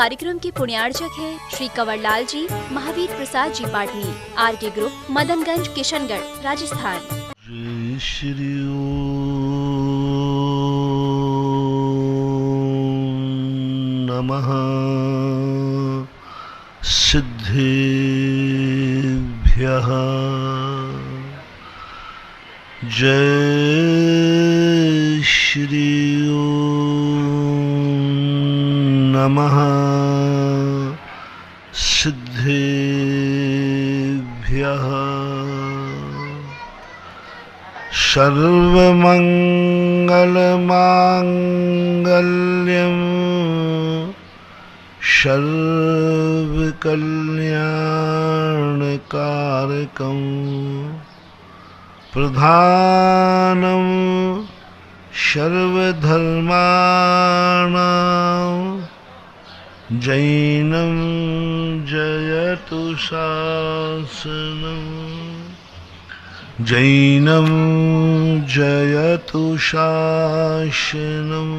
कार्यक्रम के पुण्यार्चक है श्री कंवरलाल जी, महावीर प्रसाद जी पाटनी, आरके ग्रुप, मदनगंज, किशनगढ़, राजस्थान। जय श्री नमः सिद्धेभ्यः। जय श्री नमः सिद्धेभ्यः। सर्वमंगलमांगल्यं सर्वकल्याणकारकं प्रधानं सर्वधर्माणां जैनं जयतु शासनं। जैनं जयतु शासनम्।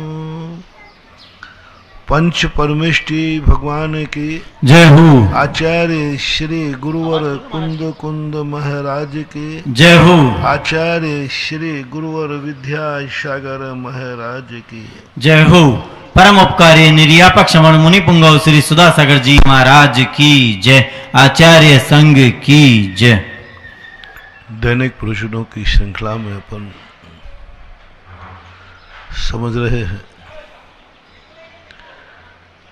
पंच परमेष्टि भगवान की जय हो। आचार्य श्री गुरुवर कुंद कुंद महाराज की जय हो। आचार्य श्री गुरुवर विद्यासागर महाराज की जय हो। परम उपकारी निर्यापक श्रवण मुनि पुंगव श्री सुधासागर जी महाराज की जय। आचार्य संघ की जय। दैनिक प्रवचनों की श्रृंखला में अपन समझ रहे हैं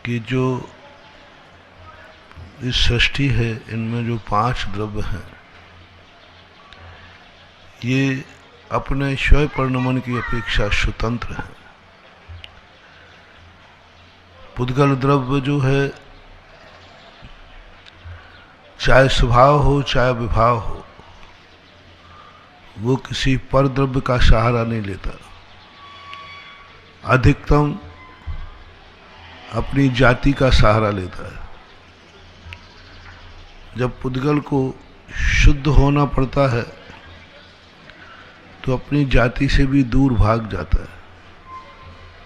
कि जो इस सृष्टि है, इनमें जो 5 द्रव्य हैं, ये अपने स्वयं परिणमन की अपेक्षा स्वतंत्र हैं। पुद्गल द्रव्य जो है, चाहे स्वभाव हो चाहे विभाव हो, वो किसी पर द्रव्य का सहारा नहीं लेता। अधिकतम अपनी जाति का सहारा लेता है। जब पुद्गल को शुद्ध होना पड़ता है तो अपनी जाति से भी दूर भाग जाता है,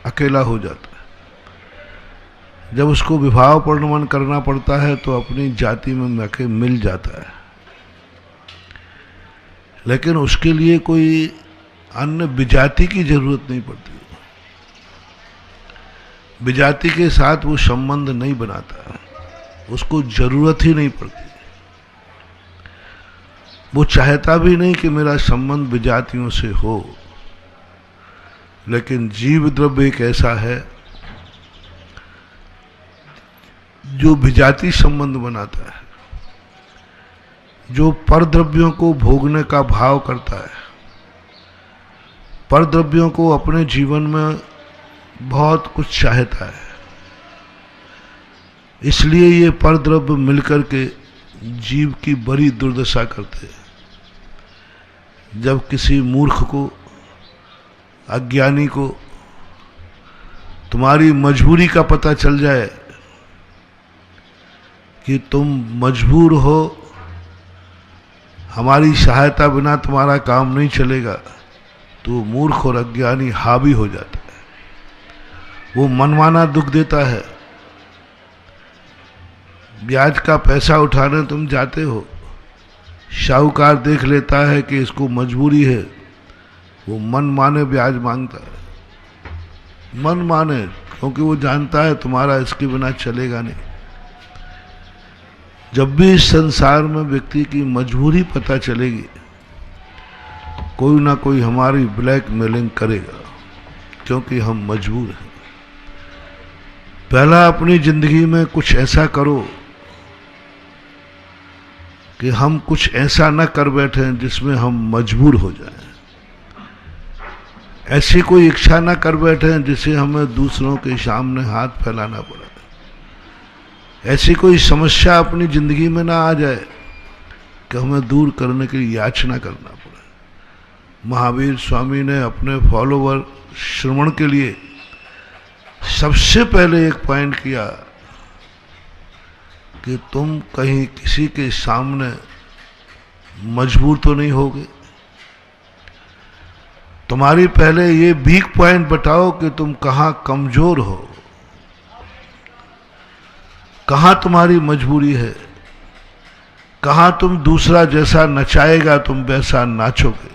अकेला हो जाता है। जब उसको विभाव परिणमन करना पड़ता है तो अपनी जाति में आके मिल जाता है, लेकिन उसके लिए कोई अन्य विजाति की जरूरत नहीं पड़ती। विजाति के साथ वो संबंध नहीं बनाता, उसको जरूरत ही नहीं पड़ती। वो चाहता भी नहीं कि मेरा संबंध विजातियों से हो। लेकिन जीव द्रव्य एक ऐसा है जो विजाति संबंध बनाता है, जो परद्रव्यों को भोगने का भाव करता है, परद्रव्यों को अपने जीवन में बहुत कुछ चाहता है। इसलिए ये परद्रव्य मिलकर के जीव की बड़ी दुर्दशा करते हैं। जब किसी मूर्ख को, अज्ञानी को तुम्हारी मजबूरी का पता चल जाए कि तुम मजबूर हो, हमारी सहायता बिना तुम्हारा काम नहीं चलेगा, तो मूर्ख और अज्ञानी हावी हो जाता है। वो मनमाना दुख देता है। ब्याज का पैसा उठाने तुम जाते हो, साहूकार देख लेता है कि इसको मजबूरी है, वो मन माने ब्याज मांगता है। मन माने, क्योंकि वो जानता है तुम्हारा इसके बिना चलेगा नहीं। जब भी इस संसार में व्यक्ति की मजबूरी पता चलेगी, कोई ना कोई हमारी ब्लैकमेलिंग करेगा, क्योंकि हम मजबूर हैं। पहला अपनी जिंदगी में कुछ ऐसा करो कि हम कुछ ऐसा न कर बैठे जिसमें हम मजबूर हो जाएं। ऐसी कोई इच्छा न कर बैठे जिसे हमें दूसरों के सामने हाथ फैलाना पड़े। ऐसी कोई समस्या अपनी जिंदगी में ना आ जाए कि हमें दूर करने के लिए याचना करना पड़े। महावीर स्वामी ने अपने फॉलोवर श्रवण के लिए सबसे पहले एक पॉइंट किया कि तुम कहीं किसी के सामने मजबूर तो नहीं होगे। तुम्हारी पहले ये वीक पॉइंट बताओ कि तुम कहाँ कमजोर हो। कहाँ तुम्हारी मजबूरी है, कहाँ तुम दूसरा जैसा नचाएगा तुम वैसा नाचोगे।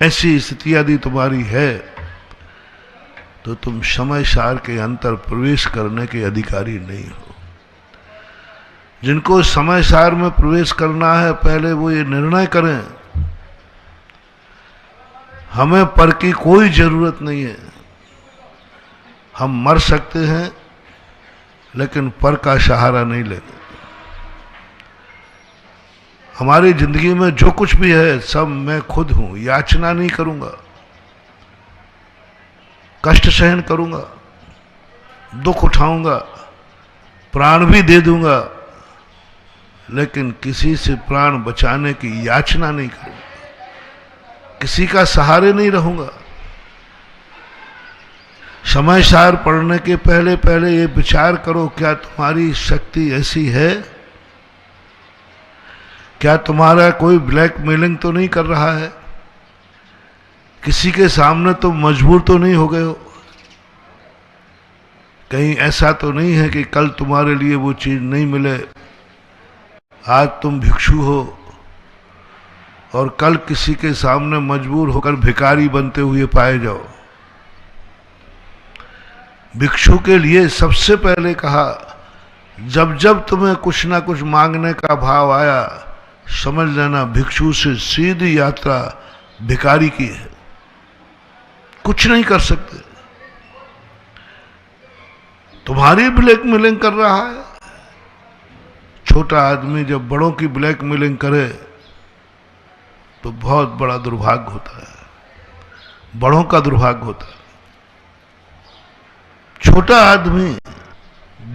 ऐसी स्थिति यदि तुम्हारी है तो तुम समय सार के अंतर प्रवेश करने के अधिकारी नहीं हो। जिनको समय सार में प्रवेश करना है पहले वो ये निर्णय करें, हमें पर की कोई जरूरत नहीं है। हम मर सकते हैं लेकिन पर का सहारा नहीं लेंगे। हमारी जिंदगी में जो कुछ भी है सब मैं खुद हूं, याचना नहीं करूंगा, कष्ट सहन करूंगा, दुख उठाऊंगा, प्राण भी दे दूंगा, लेकिन किसी से प्राण बचाने की याचना नहीं करूंगा, किसी का सहारे नहीं रहूंगा। समय सार पढ़ने के पहले पहले ये विचार करो, क्या तुम्हारी शक्ति ऐसी है? क्या तुम्हारा कोई ब्लैकमेलिंग तो नहीं कर रहा है? किसी के सामने तुम मजबूर तो नहीं हो गए हो? कहीं ऐसा तो नहीं है कि कल तुम्हारे लिए वो चीज नहीं मिले, आज तुम भिक्षु हो और कल किसी के सामने मजबूर होकर भिखारी बनते हुए पाए जाओ। भिक्षु के लिए सबसे पहले कहा, जब जब तुम्हें कुछ ना कुछ मांगने का भाव आया समझ लेना भिक्षु से सीधी यात्रा भिखारी की है। कुछ नहीं कर सकते। तुम्हारी ब्लैकमेलिंग कर रहा है। छोटा आदमी जब बड़ों की ब्लैकमेलिंग करे तो बहुत बड़ा दुर्भाग्य होता है, बड़ों का दुर्भाग्य होता है। छोटा आदमी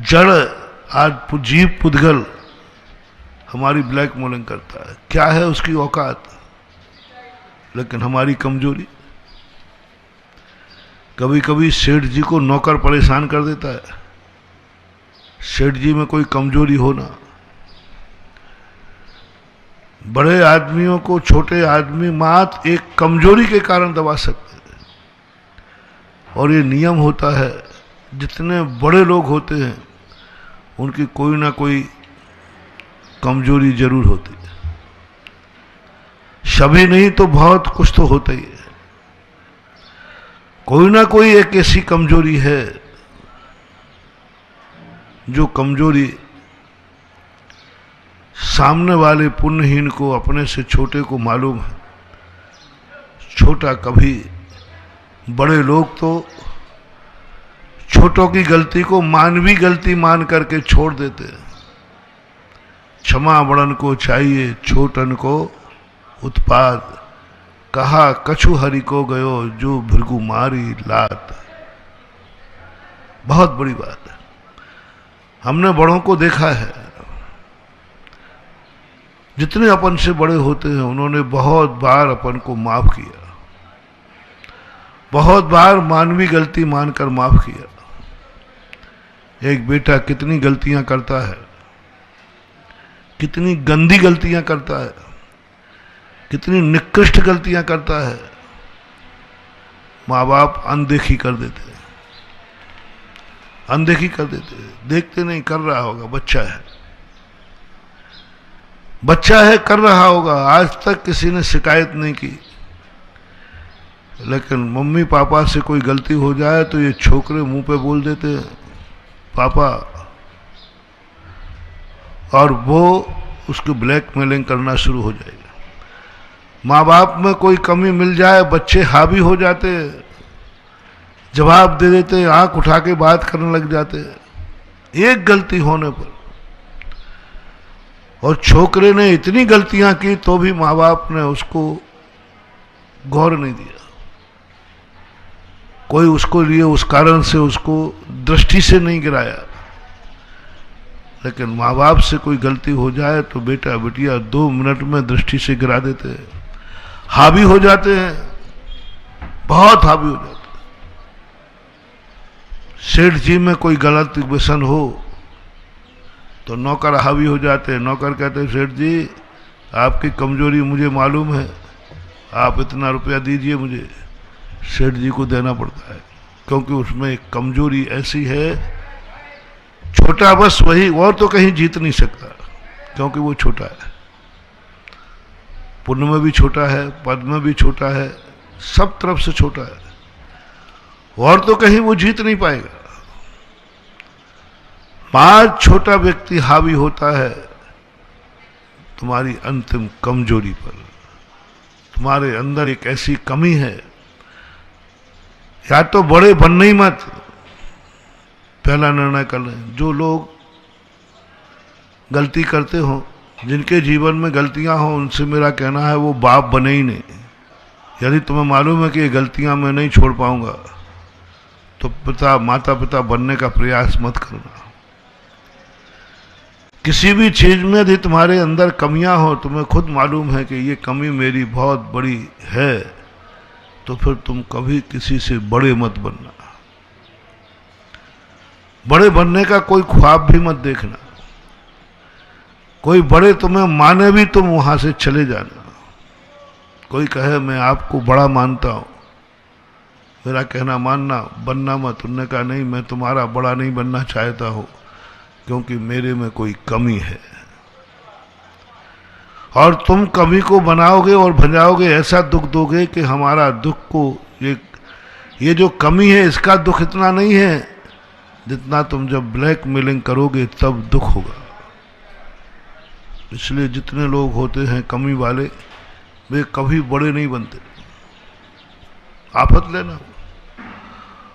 जड़ आज जीव पुद्गल हमारी ब्लैकमेलिंग करता है। क्या है उसकी औकात? लेकिन हमारी कमजोरी। कभी कभी सेठ जी को नौकर परेशान कर देता है। सेठ जी में कोई कमजोरी होना, बड़े आदमियों को छोटे आदमी मात्र एक कमजोरी के कारण दबा सकते हैं। और ये नियम होता है, जितने बड़े लोग होते हैं उनकी कोई ना कोई कमजोरी जरूर होती है। सभी नहीं तो बहुत कुछ तो होता ही है। कोई ना कोई एक ऐसी कमजोरी है जो कमजोरी सामने वाले पुण्यहीन को, अपने से छोटे को मालूम है। छोटा कभी, बड़े लोग तो छोटों की गलती को मानवी गलती मान करके छोड़ देते हैं। क्षमा बड़न को चाहिए छोटन को उत्पाद, कहा कछु हरि को गयो जो भृगु मारी लात। बहुत बड़ी बात है। हमने बड़ों को देखा है, जितने अपन से बड़े होते हैं उन्होंने बहुत बार अपन को माफ किया, बहुत बार मानवी गलती मानकर माफ किया। एक बेटा कितनी गलतियां करता है, कितनी गंदी गलतियां करता है, कितनी निकृष्ट गलतियां करता है, माँ बाप अनदेखी कर देते हैं, अनदेखी कर देते हैं। देखते नहीं, कर रहा होगा, बच्चा है, बच्चा है, कर रहा होगा। आज तक किसी ने शिकायत नहीं की। लेकिन मम्मी पापा से कोई गलती हो जाए तो ये छोकरे मुंह पे बोल देते हैं पापा, और वो उसको ब्लैकमेलिंग करना शुरू हो जाएगा। माँ बाप में कोई कमी मिल जाए, बच्चे हावी हो जाते, जवाब दे देते, आंख उठा के बात करने लग जाते एक गलती होने पर। और छोकरे ने इतनी गलतियां की तो भी माँ बाप ने उसको गौर नहीं दिया। कोई उसको लिए उस कारण से उसको दृष्टि से नहीं गिराया। लेकिन माँ बाप से कोई गलती हो जाए तो बेटा बेटिया 2 मिनट में दृष्टि से गिरा देते हैं, हावी हो जाते हैं, बहुत हावी हो जाते हैं। सेठ जी में कोई गलत व्यसन हो तो नौकर हावी हो जाते हैं। नौकर कहते हैं सेठ जी आपकी कमजोरी मुझे मालूम है, आप इतना रुपया दीजिए मुझे। सेठ जी को देना पड़ता है क्योंकि उसमें एक कमजोरी ऐसी है छोटा बस वही, और तो कहीं जीत नहीं सकता, क्योंकि वो छोटा है। पुण्य में भी छोटा है, पद में भी छोटा है, सब तरफ से छोटा है, और तो कहीं वो जीत नहीं पाएगा। 5 छोटा व्यक्ति हावी होता है तुम्हारी अंतिम कमजोरी पर। तुम्हारे अंदर एक ऐसी कमी है, या तो बड़े बनने ही मत, पहला निर्णय कर लें। जो लोग गलती करते हो, जिनके जीवन में गलतियां हो, उनसे मेरा कहना है वो बाप बने ही नहीं। यदि तुम्हें मालूम है कि ये गलतियां मैं नहीं छोड़ पाऊंगा, तो माता पिता बनने का प्रयास मत करना। किसी भी चीज में यदि तुम्हारे अंदर कमियां हो, तुम्हें खुद मालूम है कि ये कमी मेरी बहुत बड़ी है, तो फिर तुम कभी किसी से बड़े मत बनना। बड़े बनने का कोई ख्वाब भी मत देखना। कोई बड़े तुम्हें माने भी, तुम वहां से चले जाना। कोई कहे मैं आपको बड़ा मानता हूं, मेरा कहना मानना, बनना मत। उन्होंने कहा नहीं, मैं तुम्हारा बड़ा नहीं बनना चाहता हूं, क्योंकि मेरे में कोई कमी है। और तुम कमी को बनाओगे और भजाओगे, ऐसा दुख दोगे कि हमारा दुख को, ये जो कमी है इसका दुख इतना नहीं है जितना तुम जब ब्लैकमेलिंग करोगे तब दुख होगा। इसलिए जितने लोग होते हैं कमी वाले, वे कभी बड़े नहीं बनते। आफत लेना।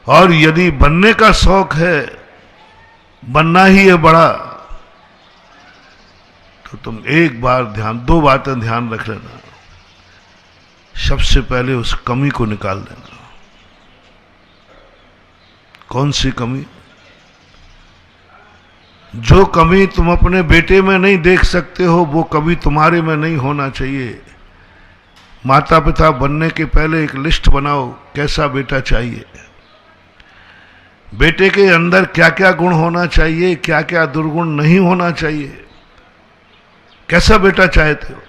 और यदि बनने का शौक है, बनना ही है बड़ा, तो तुम एक बार दो बातें ध्यान रख लेना। सबसे पहले उस कमी को निकाल देना। कौन सी कमी? जो कमी तुम अपने बेटे में नहीं देख सकते हो, वो कभी तुम्हारे में नहीं होना चाहिए। माता पिता बनने के पहले एक लिस्ट बनाओ, कैसा बेटा चाहिए, बेटे के अंदर क्या क्या गुण होना चाहिए, क्या क्या दुर्गुण नहीं होना चाहिए, कैसा बेटा चाहते हो,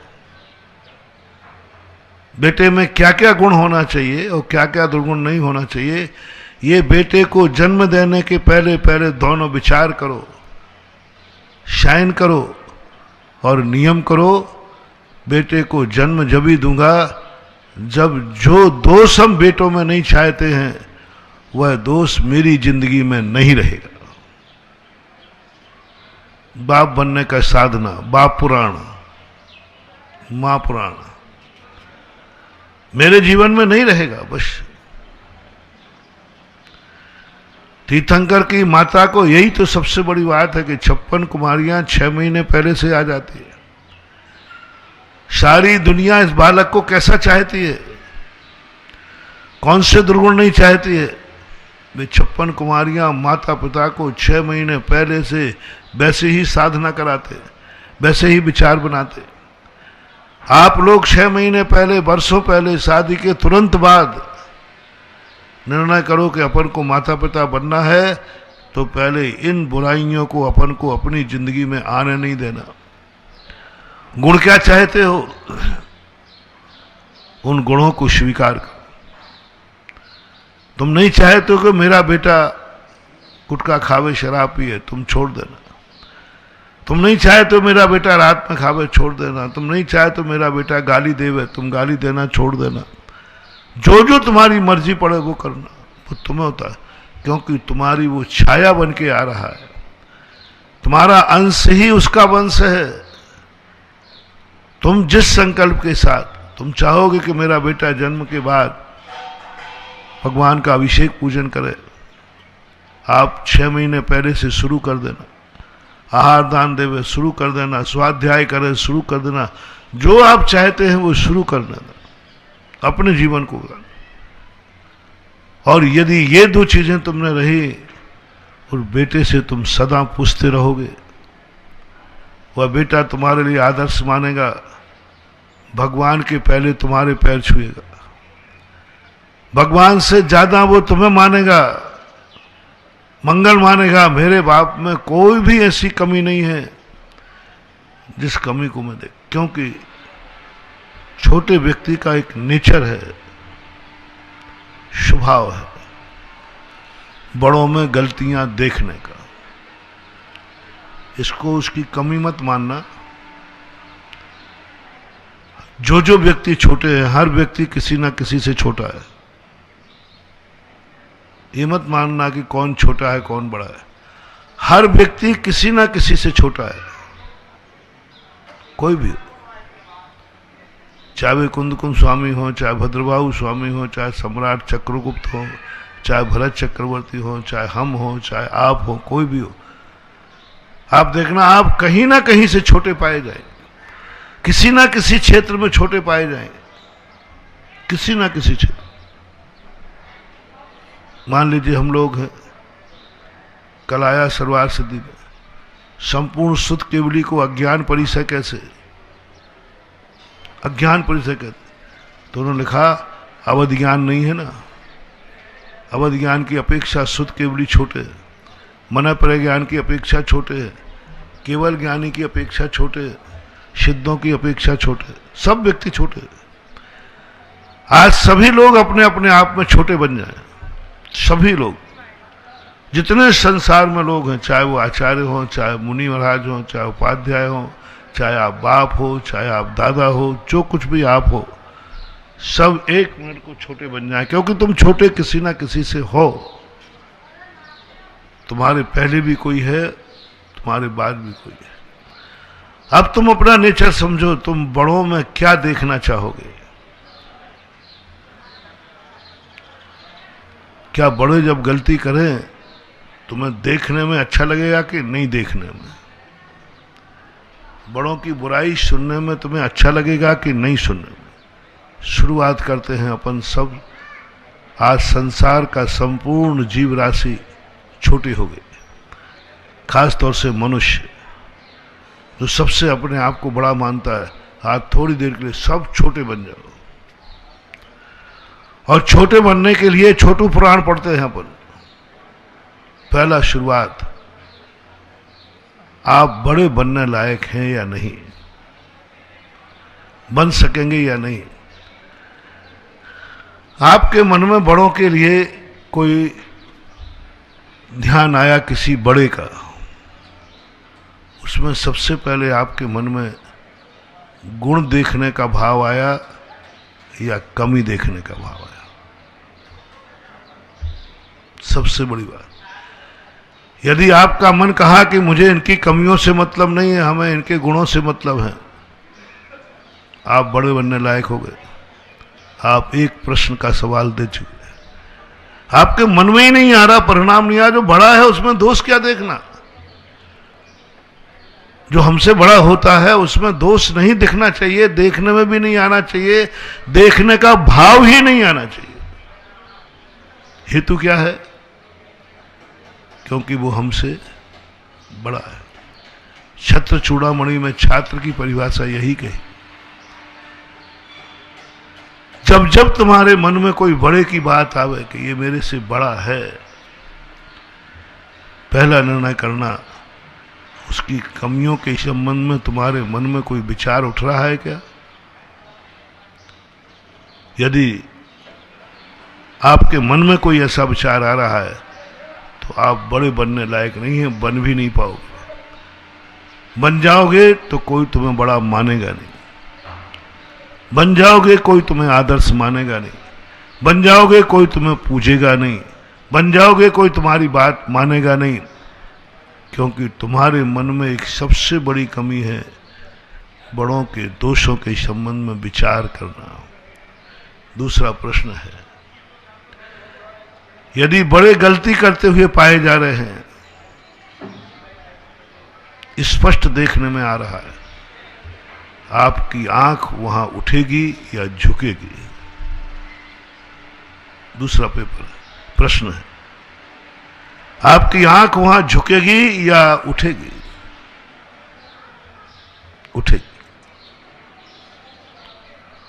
बेटे में क्या क्या गुण होना चाहिए और क्या क्या दुर्गुण नहीं होना चाहिए। ये बेटे को जन्म देने के पहले पहले दोनों विचार करो, शाइन करो और नियम करो। बेटे को जन्म जब ही दूंगा जब जो दोष हम बेटों में नहीं चाहते हैं, वह दोष मेरी जिंदगी में नहीं रहेगा। बाप बनने का साधना, बाप पुराण, मां पुराण मेरे जीवन में नहीं रहेगा। बस तीर्थंकर की माता को यही तो सबसे बड़ी बात है कि 56 कुमारियां 6 महीने पहले से आ जाती है। सारी दुनिया इस बालक को कैसा चाहती है, कौन से दुर्गुण नहीं चाहती है। वे 56 कुमारियां माता पिता को 6 महीने पहले से वैसे ही साधना कराते, वैसे ही विचार बनाते। आप लोग 6 महीने पहले, वर्षों पहले, शादी के तुरंत बाद निर्णय करो कि अपन को माता पिता बनना है, तो पहले इन बुराइयों को अपन को अपनी जिंदगी में आने नहीं देना। गुण क्या चाहते हो, उन गुणों को स्वीकार करो। तुम नहीं चाहते हो कि मेरा बेटा गुटखा खावे, शराब पिए, तुम छोड़ देना। तुम नहीं चाहते हो मेरा बेटा रात में खावे, छोड़ देना। तुम नहीं चाहते हो मेरा बेटा गाली देवे, तुम गाली देना छोड़ देना। जो जो तुम्हारी मर्जी पड़े वो करना, वो तुम्हें होता है, क्योंकि तुम्हारी वो छाया बन के आ रहा है, तुम्हारा अंश ही उसका वंश है। तुम जिस संकल्प के साथ तुम चाहोगे कि मेरा बेटा जन्म के बाद भगवान का अभिषेक पूजन करे, आप 6 महीने पहले से शुरू कर देना। आहार दान देवे शुरू कर देना, स्वाध्याय करे शुरू कर देना, जो आप चाहते हैं वो शुरू कर देना अपने जीवन को। और यदि ये 2 चीजें तुमने रही और बेटे से तुम सदा पूछते रहोगे, वह बेटा तुम्हारे लिए आदर्श मानेगा, भगवान के पहले तुम्हारे पैर छुएगा, भगवान से ज्यादा वो तुम्हें मानेगा, मंगल मानेगा। मेरे बाप में कोई भी ऐसी कमी नहीं है जिस कमी को मैं देख, क्योंकि छोटे व्यक्ति का एक नेचर है, स्वभाव है बड़ों में गलतियां देखने का। इसको उसकी कमी मत मानना। जो जो व्यक्ति छोटे हैं, हर व्यक्ति किसी ना किसी से छोटा है। ये मत मानना कि कौन छोटा है कौन बड़ा है। हर व्यक्ति किसी ना किसी से छोटा है, कोई भी, चाहे वे कुंदकुंद स्वामी हो, चाहे भद्रबाहु स्वामी हो, चाहे सम्राट चक्रगुप्त हो, चाहे भरत चक्रवर्ती हो, चाहे हम हो, चाहे आप हो, कोई भी हो। आप देखना, आप कहीं ना कहीं से छोटे पाए जाएंगे, किसी ना किसी क्षेत्र में छोटे पाए जाएंगे, किसी ना किसी क्षेत्र। मान लीजिए हम लोग हैं, कल आया सरवार सिद्धि में, संपूर्ण शुद्ध केवली को अज्ञान परिचय कैसे, अज्ञान परिचय कहते। तो उन्होंने लिखा अवध ज्ञान नहीं है ना, अवध ज्ञान की अपेक्षा शुद्ध केवली छोटे है, मन प्रज्ञान की अपेक्षा छोटे है, केवल ज्ञानी की अपेक्षा छोटे है, सिद्धों की अपेक्षा छोटे, सब व्यक्ति छोटे। आज सभी लोग अपने अपने आप में छोटे बन जाएं, सभी लोग, जितने संसार में लोग हैं, चाहे वो आचार्य हो, चाहे मुनि महाराज हो, चाहे उपाध्याय हो, चाहे आप बाप हो, चाहे आप दादा हो, जो कुछ भी आप हो, सब एक मिनट को छोटे बन जाए, क्योंकि तुम छोटे किसी ना किसी से हो। तुम्हारे पहले भी कोई है, तुम्हारे बाद भी कोई है। अब तुम अपना नेचर समझो, तुम बड़ों में क्या देखना चाहोगे। क्या बड़े जब गलती करें तुम्हें देखने में अच्छा लगेगा कि नहीं देखने में? बड़ों की बुराई सुनने में तुम्हें अच्छा लगेगा कि नहीं सुनने में? शुरुआत करते हैं अपन सब। आज संसार का संपूर्ण जीव राशि छोटी हो गई, खास तौर से मनुष्य जो सबसे अपने आप को बड़ा मानता है। आज थोड़ी देर के लिए सब छोटे बन जाओ, और छोटे बनने के लिए छोटू पुराण पढ़ते हैं अपन। पहला शुरुआत, आप बड़े बनने लायक हैं या नहीं, बन सकेंगे या नहीं। आपके मन में बड़ों के लिए कोई ध्यान आया किसी बड़े का, उसमें सबसे पहले आपके मन में गुण देखने का भाव आया या कमी देखने का भाव आया? सबसे बड़ी बात, यदि आपका मन कहा कि मुझे इनकी कमियों से मतलब नहीं है, हमें इनके गुणों से मतलब है, आप बड़े बनने लायक हो गए। आप एक प्रश्न का सवाल दे चुके हैं, आपके मन में ही नहीं आ रहा, परिणाम नहीं आ रहा। जो बड़ा है उसमें दोष क्या देखना? जो हमसे बड़ा होता है उसमें दोष नहीं दिखना चाहिए, देखने में भी नहीं आना चाहिए, देखने का भाव ही नहीं आना चाहिए। हेतु क्या है? क्योंकि वो हमसे बड़ा है। छत्र चूड़ामणि में छात्र की परिभाषा यही कही। जब जब तुम्हारे मन में कोई बड़े की बात आवे कि ये मेरे से बड़ा है, पहला निर्णय करना, उसकी कमियों के संबंध में तुम्हारे मन में कोई विचार उठ रहा है क्या? यदि आपके मन में कोई ऐसा विचार आ रहा है तो आप बड़े बनने लायक नहीं हैं, बन भी नहीं पाओगे। बन जाओगे तो कोई तुम्हें बड़ा मानेगा नहीं, बन जाओगे कोई तुम्हें आदर्श मानेगा नहीं, बन जाओगे कोई तुम्हें पूजेगा नहीं, बन जाओगे कोई तुम्हारी बात मानेगा नहीं, क्योंकि तुम्हारे मन में एक सबसे बड़ी कमी है, बड़ों के दोषों के संबंध में विचार करना। दूसरा प्रश्न है, यदि बड़े गलती करते हुए पाए जा रहे हैं, स्पष्ट देखने में आ रहा है, आपकी आंख वहां उठेगी या झुकेगी? दूसरा पेपर प्रश्न है, आपकी आंख वहां झुकेगी या उठेगी? उठेगी।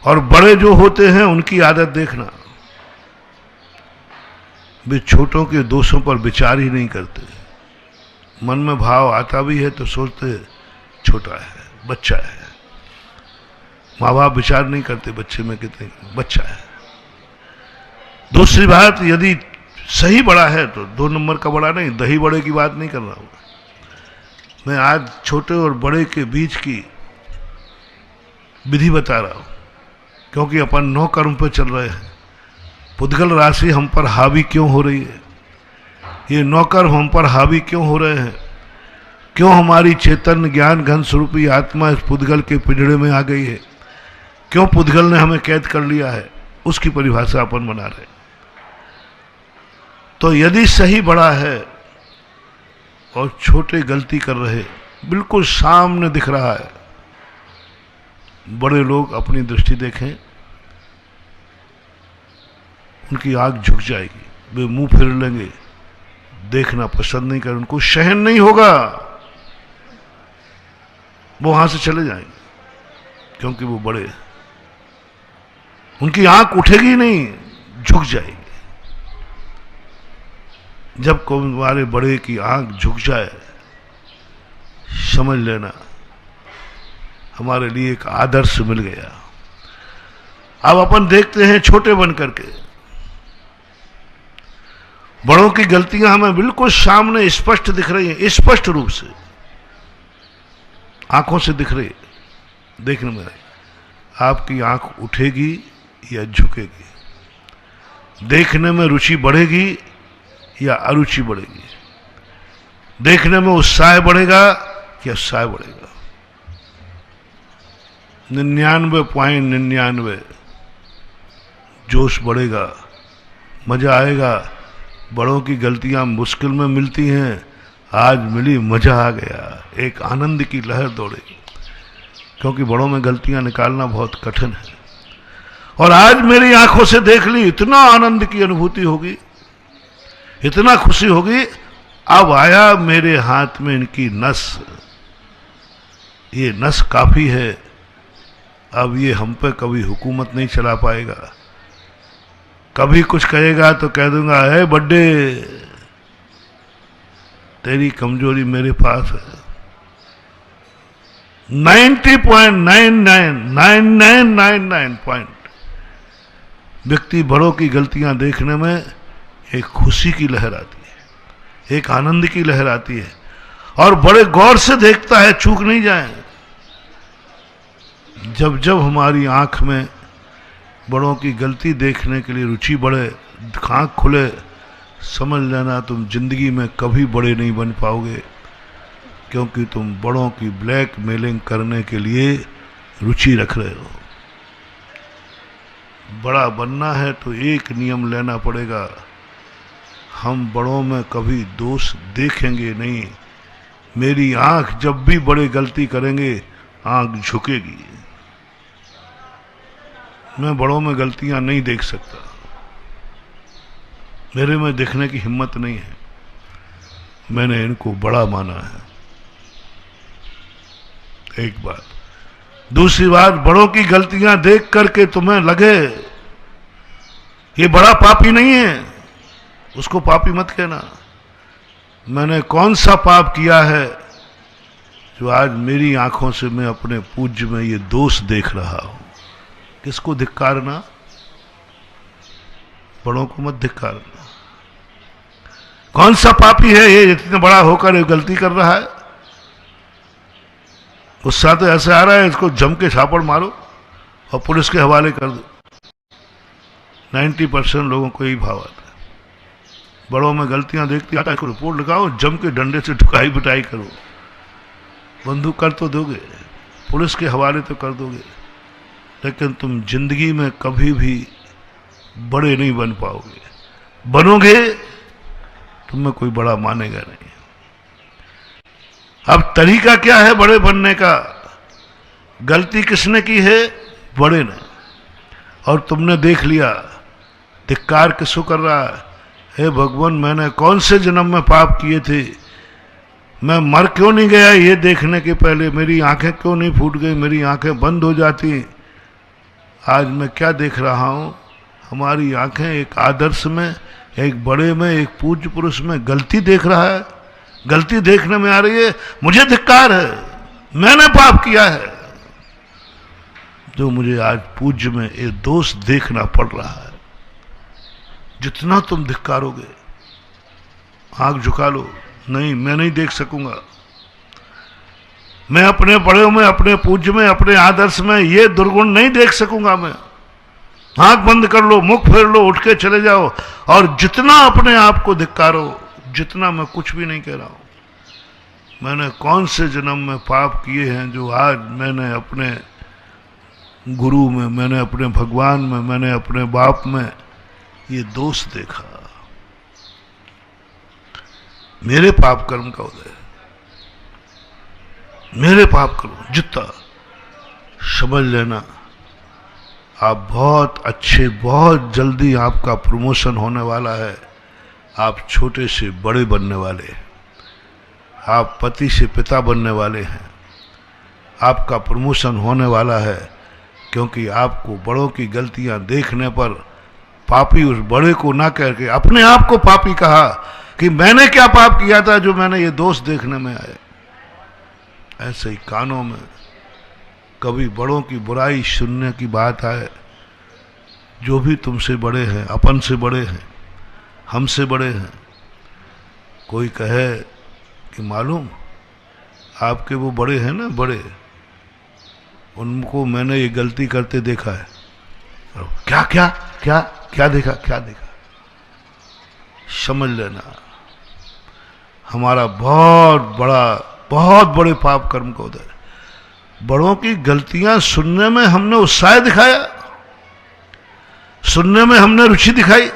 और बड़े जो होते हैं उनकी आदत देखना, वे छोटों के दोषों पर विचार ही नहीं करते। मन में भाव आता भी है तो सोचते छोटा है, बच्चा है। माँ बाप विचार नहीं करते बच्चे में कितने, बच्चा है। दूसरी बात, यदि सही बड़ा है तो 2 नंबर का बड़ा नहीं, दही बड़े की बात नहीं कर रहा हूं। मैं आज छोटे और बड़े के बीच की विधि बता रहा हूं, क्योंकि अपन 9 कर्म पे चल रहे हैं। पुद्गल राशि हम पर हावी क्यों हो रही है, ये 9 कर्म हम पर हावी क्यों हो रहे हैं, क्यों हमारी चेतन ज्ञान घन स्वरूपी आत्मा इस पुद्गल के पिंजड़े में आ गई है, क्यों पुद्गल ने हमें कैद कर लिया है, उसकी परिभाषा अपन बना रहे। तो यदि सही बड़ा है और छोटे गलती कर रहे, बिल्कुल सामने दिख रहा है, बड़े लोग अपनी दृष्टि देखें, उनकी आंख झुक जाएगी, वे मुंह फिर लेंगे, देखना पसंद नहीं कर, उनको सहन नहीं होगा, वो वहां से चले जाएंगे, क्योंकि वो बड़े हैं। उनकी आंख उठेगी नहीं, झुक जाएगी। जब कोई हमारे बड़े की आंख झुक जाए, समझ लेना हमारे लिए एक आदर्श मिल गया। अब अपन देखते हैं छोटे बन करके, बड़ों की गलतियां हमें बिल्कुल सामने स्पष्ट दिख रही हैं, स्पष्ट रूप से आंखों से दिख रही है। देखने में आपकी आंख उठेगी या झुकेगी, देखने में रुचि बढ़ेगी या अरुचि बढ़ेगी, देखने में उत्साह बढ़ेगा या उत्साह बढ़ेगा। 99.99 जोश बढ़ेगा, मजा आएगा। बड़ों की गलतियां मुश्किल में मिलती हैं, आज मिली, मजा आ गया, एक आनंद की लहर दौड़ेगी, क्योंकि बड़ों में गलतियां निकालना बहुत कठिन है। और आज मेरी आंखों से देख ली, इतना आनंद की अनुभूति होगी, इतना खुशी होगी। अब आया मेरे हाथ में इनकी नस, ये नस काफी है, अब ये हम पे कभी हुकूमत नहीं चला पाएगा। कभी कुछ कहेगा तो कह दूंगा, है बड्डे, तेरी कमजोरी मेरे पास है। 90.999999 पॉइंट व्यक्ति बड़ों की गलतियां देखने में एक खुशी की लहर आती है, एक आनंद की लहर आती है, और बड़े गौर से देखता है, चूक नहीं जाए। जब जब हमारी आंख में बड़ों की गलती देखने के लिए रुचि बढ़े, आंख खुले, समझ लेना तुम जिंदगी में कभी बड़े नहीं बन पाओगे, क्योंकि तुम बड़ों की ब्लैक मेलिंग करने के लिए रुचि रख रहे हो। बड़ा बनना है तो एक नियम लेना पड़ेगा, हम बड़ों में कभी दोष देखेंगे नहीं। मेरी आंख जब भी बड़े गलती करेंगे, आंख झुकेगी। मैं बड़ों में गलतियां नहीं देख सकता, मेरे में देखने की हिम्मत नहीं है, मैंने इनको बड़ा माना है। एक बात। दूसरी बात, बड़ों की गलतियां देख करके तुम्हें लगे ये बड़ा पापी नहीं है, उसको पापी मत कहना। मैंने कौन सा पाप किया है जो आज मेरी आंखों से मैं अपने पूज्य में ये दोष देख रहा हूं। किसको धिक्कारना, बड़ों को मत धिक्कारना। कौन सा पापी है ये इतना बड़ा होकर ये गलती कर रहा है। गुस्सा तो ऐसे आ रहा है, इसको जम के छापड़ मारो और पुलिस के हवाले कर दो। 90% लोगों को यही भाव आता है, बड़ों में गलतियां देखती आता है, इसको रिपोर्ट लगाओ, जम के डंडे से ठुकाई पिटाई करो। बंदूक कर तो दोगे, पुलिस के हवाले तो कर दोगे, लेकिन तुम जिंदगी में कभी भी बड़े नहीं बन पाओगे। बनोगे तुम्हें कोई बड़ा मानेगा नहीं। अब तरीका क्या है बड़े बनने का? गलती किसने की है? बड़े ने, और तुमने देख लिया। धिक्कार किसको कर रहा है? हे भगवान, मैंने कौन से जन्म में पाप किए थे? मैं मर क्यों नहीं गया ये देखने के पहले? मेरी आंखें क्यों नहीं फूट गई? मेरी आंखें बंद हो जाती। आज मैं क्या देख रहा हूं? हमारी आंखें एक आदर्श में, एक बड़े में, एक पूज्य पुरुष में गलती देख रहा है। गलती देखने में आ रही है, मुझे धिक्कार है, मैंने पाप किया है, जो मुझे आज पूज्य में एक दोष देखना पड़ रहा है। जितना तुम धिक्कारोगे, आंख झुका लो, नहीं मैं नहीं देख सकूंगा, मैं अपने बड़ों में, अपने पूज्य में, अपने आदर्श में ये दुर्गुण नहीं देख सकूंगा। मैं आंख बंद कर लो, मुख फेर लो, उठ के चले जाओ और जितना अपने आप को धिक्कारो, जितना, मैं कुछ भी नहीं कह रहा हूं। मैंने कौन से जन्म में पाप किए हैं जो आज मैंने अपने गुरु में, मैंने अपने भगवान में, मैंने अपने बाप में ये दोष देखा। मेरे पाप कर्म का उदय, मेरे पाप कर्म जितना समझ लेना, आप बहुत अच्छे, बहुत जल्दी आपका प्रमोशन होने वाला है। आप छोटे से बड़े बनने वाले हैं, आप पति से पिता बनने वाले हैं। आपका प्रमोशन होने वाला है क्योंकि आपको बड़ों की गलतियां देखने पर पापी उस बड़े को ना कह के अपने आप को पापी कहा कि मैंने क्या पाप किया था जो मैंने ये दोष देखने में आया। ऐसे ही कानों में कभी बड़ों की बुराई सुनने की बात आए, जो भी तुमसे बड़े हैं, अपन से बड़े हैं, हमसे बड़े हैं, कोई कहे कि मालूम आपके वो बड़े हैं ना, बड़े, उनको मैंने ये गलती करते देखा है। क्या क्या क्या क्या देखा, क्या देखा? समझ लेना हमारा बहुत बड़े पाप कर्म का उदय। बड़ों की गलतियां सुनने में हमने उत्साह दिखाया, सुनने में हमने रुचि दिखाई।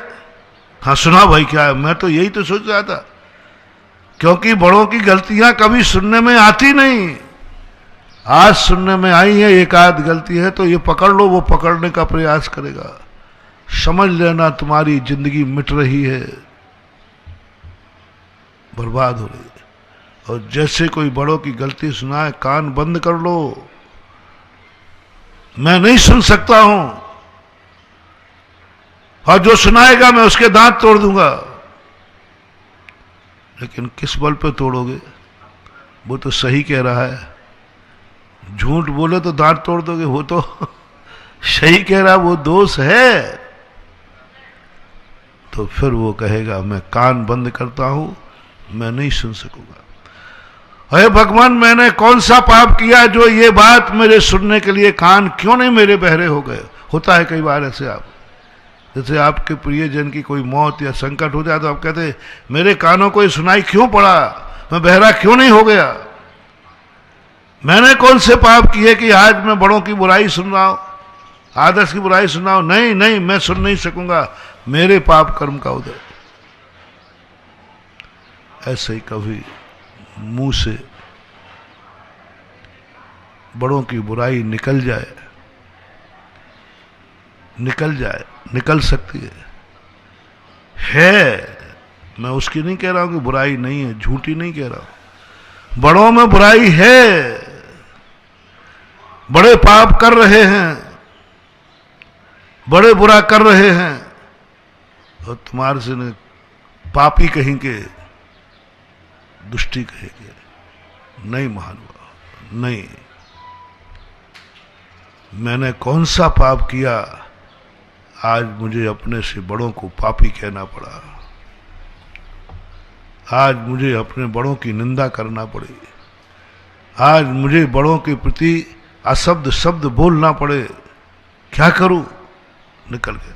हाँ सुना भाई, क्या है? मैं तो यही तो सोच रहा था, क्योंकि बड़ों की गलतियां कभी सुनने में आती नहीं। आज सुनने में आई है, एक आध गलती है तो ये पकड़ लो, वो पकड़ने का प्रयास करेगा। समझ लेना तुम्हारी जिंदगी मिट रही है, बर्बाद हो रही है। और जैसे कोई बड़ों की गलती सुनाए, कान बंद कर लो। मैं नहीं सुन सकता हूं, और जो सुनाएगा मैं उसके दांत तोड़ दूंगा। लेकिन किस बल पे तोड़ोगे? वो तो सही कह रहा है। झूठ बोले तो दांत तोड़ दोगे, वो तो सही कह रहा, वो दोष है। तो फिर वो कहेगा मैं कान बंद करता हूं, मैं नहीं सुन सकूंगा। अरे भगवान, मैंने कौन सा पाप किया जो ये बात मेरे सुनने के लिए कान क्यों नहीं मेरे बहरे हो गए? होता है कई बार ऐसे। आप जैसे आपके प्रियजन की कोई मौत या संकट हो जाए तो आप कहते मेरे कानों को ये सुनाई क्यों पड़ा, मैं बहरा क्यों नहीं हो गया? मैंने कौन से पाप किए कि आज मैं बड़ों की बुराई सुन रहा हूं, आदर्श की बुराई सुन रहा हूं? नहीं नहीं, मैं सुन नहीं सकूंगा, मेरे पाप कर्म का उदय। ऐसे ही कभी मुंह से बड़ों की बुराई निकल जाए, निकल सकती है। मैं उसकी नहीं कह रहा हूं कि बुराई नहीं है, झूठी नहीं कह रहा हूं। बड़ों में बुराई है, बड़े पाप कर रहे हैं, बड़े बुरा कर रहे हैं, और तुम्हारे से पापी कहेंगे, दुष्टी कहेंगे। नहीं महानुभाव, नहीं। मैंने कौन सा पाप किया आज मुझे अपने से बड़ों को पापी कहना पड़ा? आज मुझे अपने बड़ों की निंदा करना पड़ी, आज मुझे बड़ों के प्रति अशब्द शब्द बोलना पड़े। क्या करूं? निकल गया।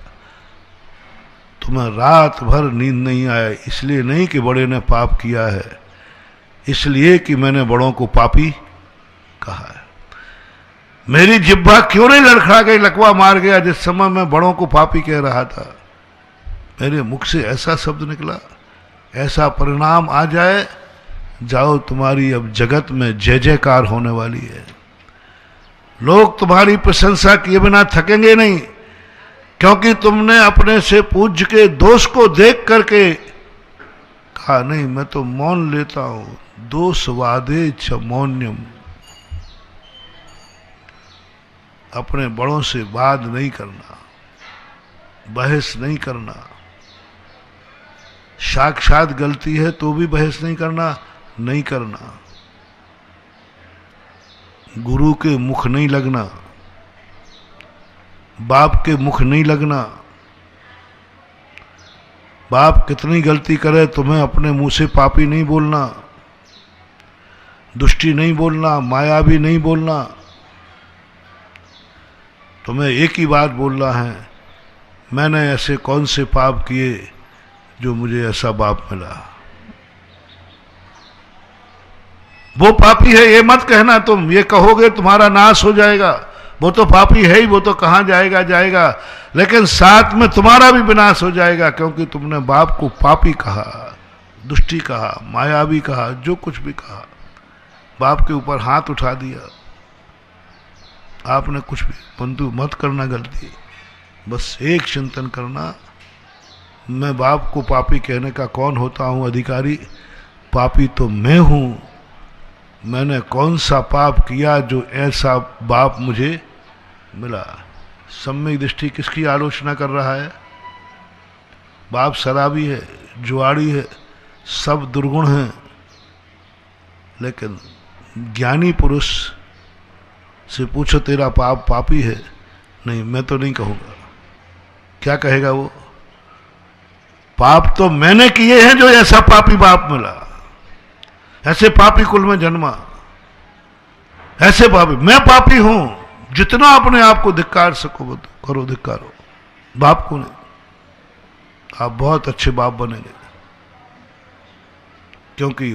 तुम्हें रात भर नींद नहीं आया, इसलिए नहीं कि बड़े ने पाप किया है, इसलिए कि मैंने बड़ों को पापी कहा है। मेरी जिह्वा क्यों नहीं लड़खड़ा गई, लकवा मार गया जिस समय मैं बड़ों को पापी कह रहा था? मेरे मुख से ऐसा शब्द निकला, ऐसा परिणाम आ जाए, जाओ तुम्हारी अब जगत में जय जयकार होने वाली है। लोग तुम्हारी प्रशंसा किए बिना थकेंगे नहीं, क्योंकि तुमने अपने से पूज्य के दोष को देख करके कहा नहीं, मैं तो मौन लेता हूं। दोषवादे च मौन्यम। अपने बड़ों से वाद नहीं करना, बहस नहीं करना। साक्षात गलती है तो भी बहस नहीं करना। गुरु के मुख नहीं लगना, बाप के मुख नहीं लगना। बाप कितनी गलती करे तुम्हें अपने मुंह से पापी नहीं बोलना। दुष्टि नहीं बोलना, मायावी नहीं बोलना। तुम्हें एक ही बात बोलना है, मैंने ऐसे कौन से पाप किए जो मुझे ऐसा बाप मिला। वो पापी है ये मत कहना तुम, ये कहोगे तुम्हारा नाश हो जाएगा। वो तो पापी है ही, वो तो कहां जाएगा जाएगा, लेकिन साथ में तुम्हारा भी विनाश हो जाएगा, क्योंकि तुमने बाप को पापी कहा, दुष्टि कहा, मायावी कहा, जो कुछ भी कहा, बाप के ऊपर हाथ उठा दिया। आपने कुछ भी, परंतु मत करना गलती। बस एक चिंतन करना, मैं बाप को पापी कहने का कौन होता हूं अधिकारी? पापी तो मैं हूं। मैंने कौन सा पाप किया जो ऐसा बाप मुझे मिला? सम्यक दृष्टि किसकी आलोचना कर रहा है? बाप शराबी है, जुआड़ी है, सब दुर्गुण हैं, लेकिन ज्ञानी पुरुष से पूछो तेरा पाप पापी है? नहीं, मैं तो नहीं कहूंगा। क्या कहेगा वो? पाप तो मैंने किए हैं जो ऐसा पापी बाप मिला, ऐसे पापी कुल में जन्मा, ऐसे पापी। मैं पापी हूं, जितना अपने आप को धिक्कार सको करो, धिक्कारो, बाप को नहीं। आप बहुत अच्छे बाप बनेंगे, क्योंकि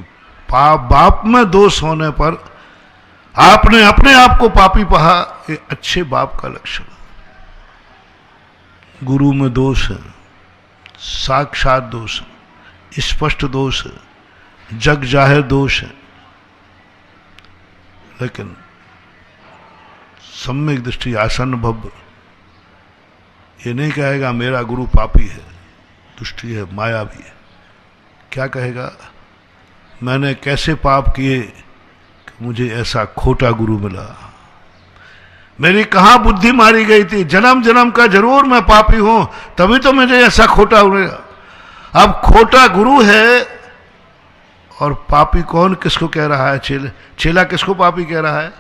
बाप में दोष होने पर आपने अपने आप को पापी कहा, ये अच्छे बाप का लक्षण। गुरु में दोष है, साक्षात दोष है, स्पष्ट दोष है, जग जाहिर दोष है, लेकिन सम्यक दृष्टि आसन्न भव्य ये नहीं कहेगा मेरा गुरु पापी है, दुष्टि है, मायावी है। क्या कहेगा? मैंने कैसे पाप किए कि मुझे ऐसा खोटा गुरु मिला? मेरी कहां बुद्धि मारी गई थी? जन्म जन्म का जरूर मैं पापी हूं, तभी तो मुझे ऐसा खोटा हुआ। अब खोटा गुरु है और पापी कौन किसको कह रहा है? चेला किसको पापी कह रहा है?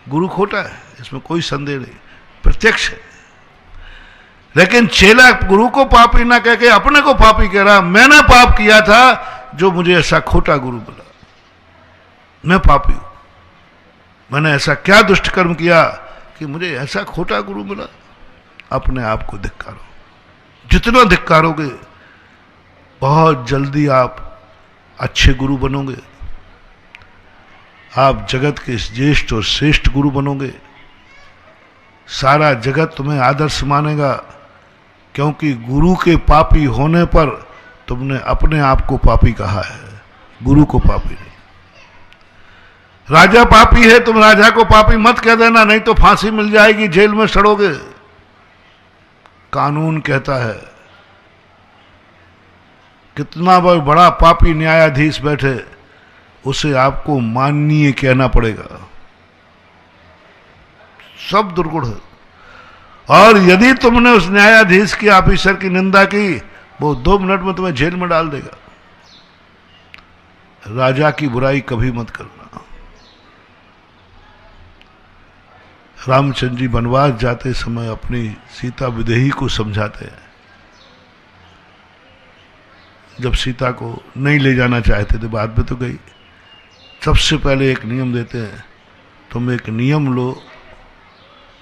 गुरु खोटा है, इसमें कोई संदेह नहीं, प्रत्यक्ष है। लेकिन चेला गुरु को पापी ना कह के अपने को पापी कह रहा, मैंने पाप किया था जो मुझे ऐसा खोटा गुरु मिला, मैं पापी हूं। मैंने ऐसा क्या दुष्ट कर्म किया कि मुझे ऐसा खोटा गुरु मिला? अपने आप को धिक्कारो। जितना धिक्कारोगे बहुत जल्दी आप अच्छे गुरु बनोगे, आप जगत के ज्येष्ठ और श्रेष्ठ गुरु बनोगे। सारा जगत तुम्हें आदर्श मानेगा, क्योंकि गुरु के पापी होने पर तुमने अपने आप को पापी कहा है, गुरु को पापी नहीं। राजा पापी है, तुम राजा को पापी मत कह देना, नहीं तो फांसी मिल जाएगी, जेल में सड़ोगे। कानून कहता है, कितना बड़ा पापी न्यायाधीश बैठे उसे आपको माननीय कहना पड़ेगा। सब दुर्गुण है। और यदि तुमने उस न्यायाधीश की, ऑफिसर की निंदा की, वो 2 मिनट में तुम्हें जेल में डाल देगा। राजा की बुराई कभी मत करना। रामचंद्र जी वनवास जाते समय अपनी सीता विदेही को समझाते हैं। जब सीता को नहीं ले जाना चाहते थे, बाद में तो गई, सबसे पहले एक नियम देते हैं, तुम एक नियम लो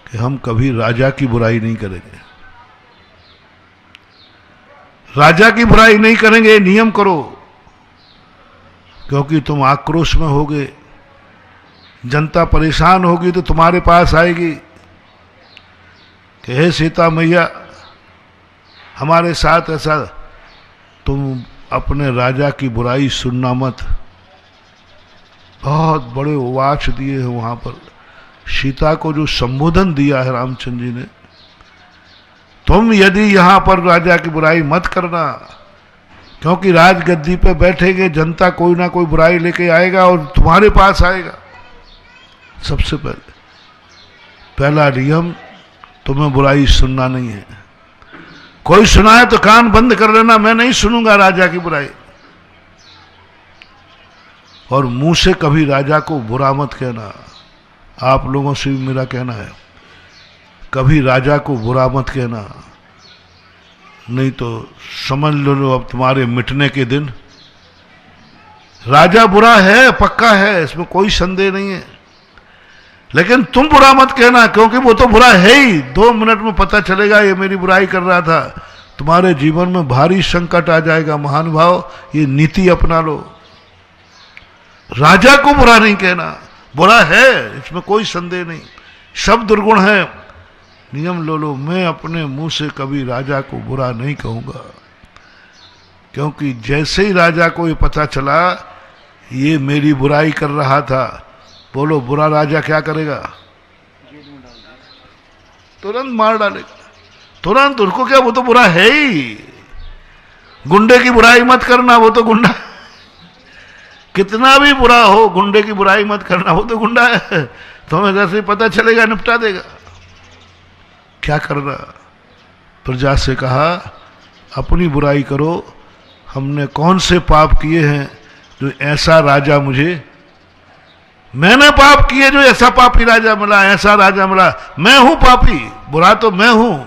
कि हम कभी राजा की बुराई नहीं करेंगे। राजा की बुराई नहीं करेंगे, नियम करो, क्योंकि तुम आक्रोश में होगे, जनता परेशान होगी तो तुम्हारे पास आएगी कि हे सीता मैया हमारे साथ ऐसा। तुम अपने राजा की बुराई सुनना मत। बहुत बड़े उवाच दिए हैं वहां पर, सीता को जो संबोधन दिया है रामचंद्र जी ने, तुम यदि यहां पर राजा की बुराई मत करना, क्योंकि राजगद्दी पे बैठेंगे, जनता कोई ना कोई बुराई लेके आएगा और तुम्हारे पास आएगा। सबसे पहला नियम, तुम्हें बुराई सुनना नहीं है। कोई सुनाए तो कान बंद कर लेना, मैं नहीं सुनूंगा राजा की बुराई। और मुंह से कभी राजा को बुरा मत कहना। आप लोगों से भी मेरा कहना है, कभी राजा को बुरा मत कहना, नहीं तो समझ लो अब तुम्हारे मिटने के दिन राजा बुरा है, पक्का है, इसमें कोई संदेह नहीं है, लेकिन तुम बुरा मत कहना, क्योंकि वो तो बुरा है ही। 2 मिनट में पता चलेगा ये मेरी बुराई कर रहा था, तुम्हारे जीवन में भारी संकट आ जाएगा। महानुभाव, ये नीति अपना लो। राजा को बुरा नहीं कहना, बुरा है, इसमें कोई संदेह नहीं, सब दुर्गुण है। नियम लो, मैं अपने मुंह से कभी राजा को बुरा नहीं कहूंगा, क्योंकि जैसे ही राजा को ये पता चला ये मेरी बुराई कर रहा था, बोलो बुरा राजा क्या करेगा? तुरंत मार डालेगा, तुरंत। उनको क्या, वो तो बुरा है ही। गुंडे की बुराई मत करना, वो तो गुंडा, कितना भी बुरा हो गुंडे की बुराई मत करना, वो तो गुंडा है। तुम्हें जैसे ही पता चलेगा निपटा देगा। क्या करना? प्रजा से कहा अपनी बुराई करो, हमने कौन से पाप किए हैं जो ऐसा राजा मुझे, मैंने पाप किए जो ऐसा पापी राजा मिला, ऐसा राजा मिला। मैं हूं पापी, बुरा तो मैं हूं।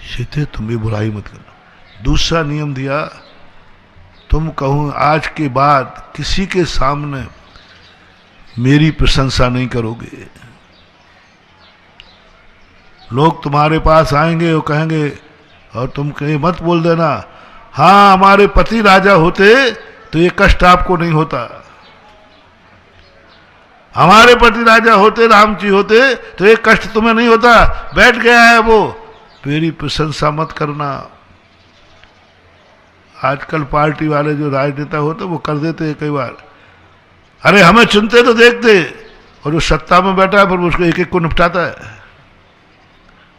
सीते तुम भी बुराई मत करना। दूसरा नियम दिया, तुम कहूं आज के बाद किसी के सामने मेरी प्रशंसा नहीं करोगे। लोग तुम्हारे पास आएंगे और कहेंगे, और तुम कहीं मत बोल देना हाँ हमारे पति राजा होते तो ये कष्ट आपको नहीं होता, हमारे पति राजा होते, राम जी होते तो ये कष्ट तुम्हें नहीं होता। बैठ गया है वो, मेरी प्रशंसा मत करना। आजकल पार्टी वाले जो राजनेता होते वो कर देते हैं कई बार, अरे हमें चुनते तो देखते, और जो सत्ता में बैठा है फिर उसको एक एक को निपटाता है,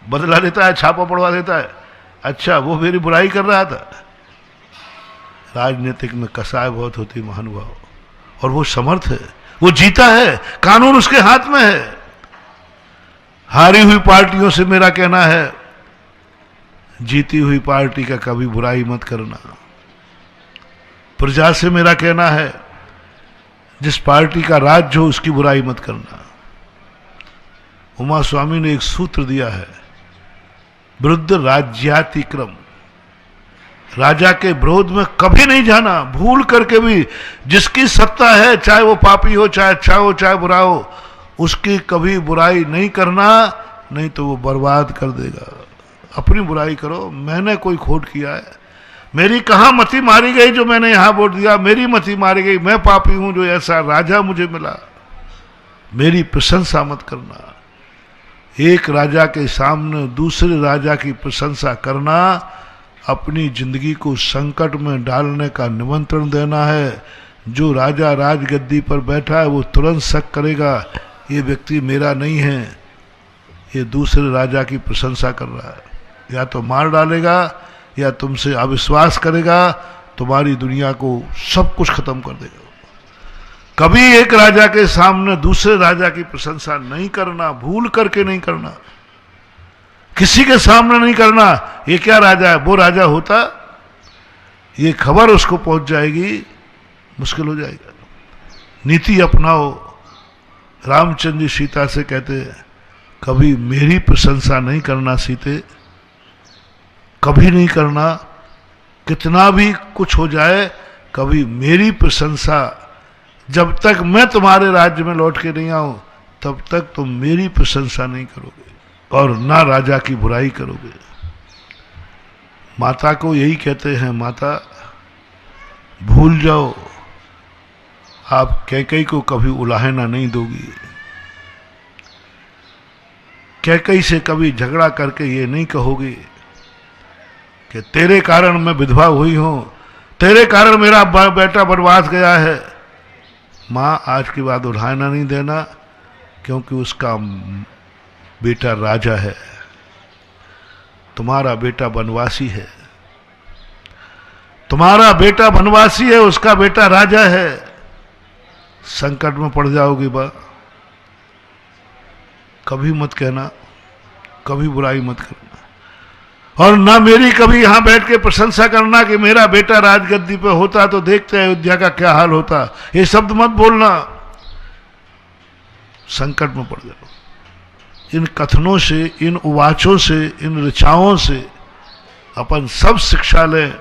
बदला लेता है, छापा पड़वा देता है। अच्छा वो मेरी बुराई कर रहा था। राजनीतिक में कसाई बहुत होती महानुभाव, और वो समर्थ है, वो जीता है, कानून उसके हाथ में है। हारी हुई पार्टियों से मेरा कहना है, जीती हुई पार्टी का कभी बुराई मत करना। प्रजा से मेरा कहना है, जिस पार्टी का राज हो उसकी बुराई मत करना। उमा स्वामी ने एक सूत्र दिया है, विरुद्ध राज्यातिक्रम, राजा के विरोध में कभी नहीं जाना, भूल करके भी। जिसकी सत्ता है, चाहे वो पापी हो, चाहे अच्छा हो, चाहे बुरा हो, उसकी कभी बुराई नहीं करना, नहीं तो वो बर्बाद कर देगा। अपनी बुराई करो, मैंने कोई खोट किया है, मेरी कहाँ मति मारी गई जो मैंने यहां वोट दिया, मेरी मति मारी गई, मैं पापी हूं जो ऐसा राजा मुझे मिला। मेरी प्रशंसा मत करना। एक राजा के सामने दूसरे राजा की प्रशंसा करना अपनी जिंदगी को संकट में डालने का निमंत्रण देना है। जो राजा राजगद्दी पर बैठा है वो तुरंत शक करेगा ये व्यक्ति मेरा नहीं है, ये दूसरे राजा की प्रशंसा कर रहा है, या तो मार डालेगा या तुमसे अविश्वास करेगा, तुम्हारी दुनिया को सब कुछ खत्म कर देगा। कभी एक राजा के सामने दूसरे राजा की प्रशंसा नहीं करना, भूल करके नहीं करना, किसी के सामने नहीं करना। ये क्या राजा है, वो राजा होता, ये खबर उसको पहुंच जाएगी, मुश्किल हो जाएगा। नीति अपनाओ। रामचंद्र जी सीता से कहते हैं, कभी मेरी प्रशंसा नहीं करना सीते, कभी नहीं करना, कितना भी कुछ हो जाए, कभी मेरी प्रशंसा, जब तक मैं तुम्हारे राज्य में लौट के नहीं आऊं तब तक तुम मेरी प्रशंसा नहीं करोगे और ना राजा की बुराई करोगे। माता को यही कहते हैं, माता भूल जाओ, आप कैकई को कभी उलाहना नहीं दोगी, कैकई से कभी झगड़ा करके ये नहीं कहोगे कि तेरे कारण मैं विधवा हुई हूं, तेरे कारण मेरा बेटा वनवास गया है। मां आज के बाद उलाहना नहीं देना, क्योंकि उसका बेटा राजा है, तुम्हारा बेटा वनवासी है, तुम्हारा बेटा वनवासी है, उसका बेटा राजा है। संकट में पड़ जाओगी बा, कभी मत कहना, कभी बुराई मत करना, और ना मेरी कभी यहां बैठ के प्रशंसा करना कि मेरा बेटा राजगद्दी पे होता तो देखते हैं अयोध्या का क्या हाल होता। ये शब्द मत बोलना, संकट में पड़ जाओ। इन कथनों से, इन उवाचों से, इन ऋचाओं से अपन सब शिक्षा लें।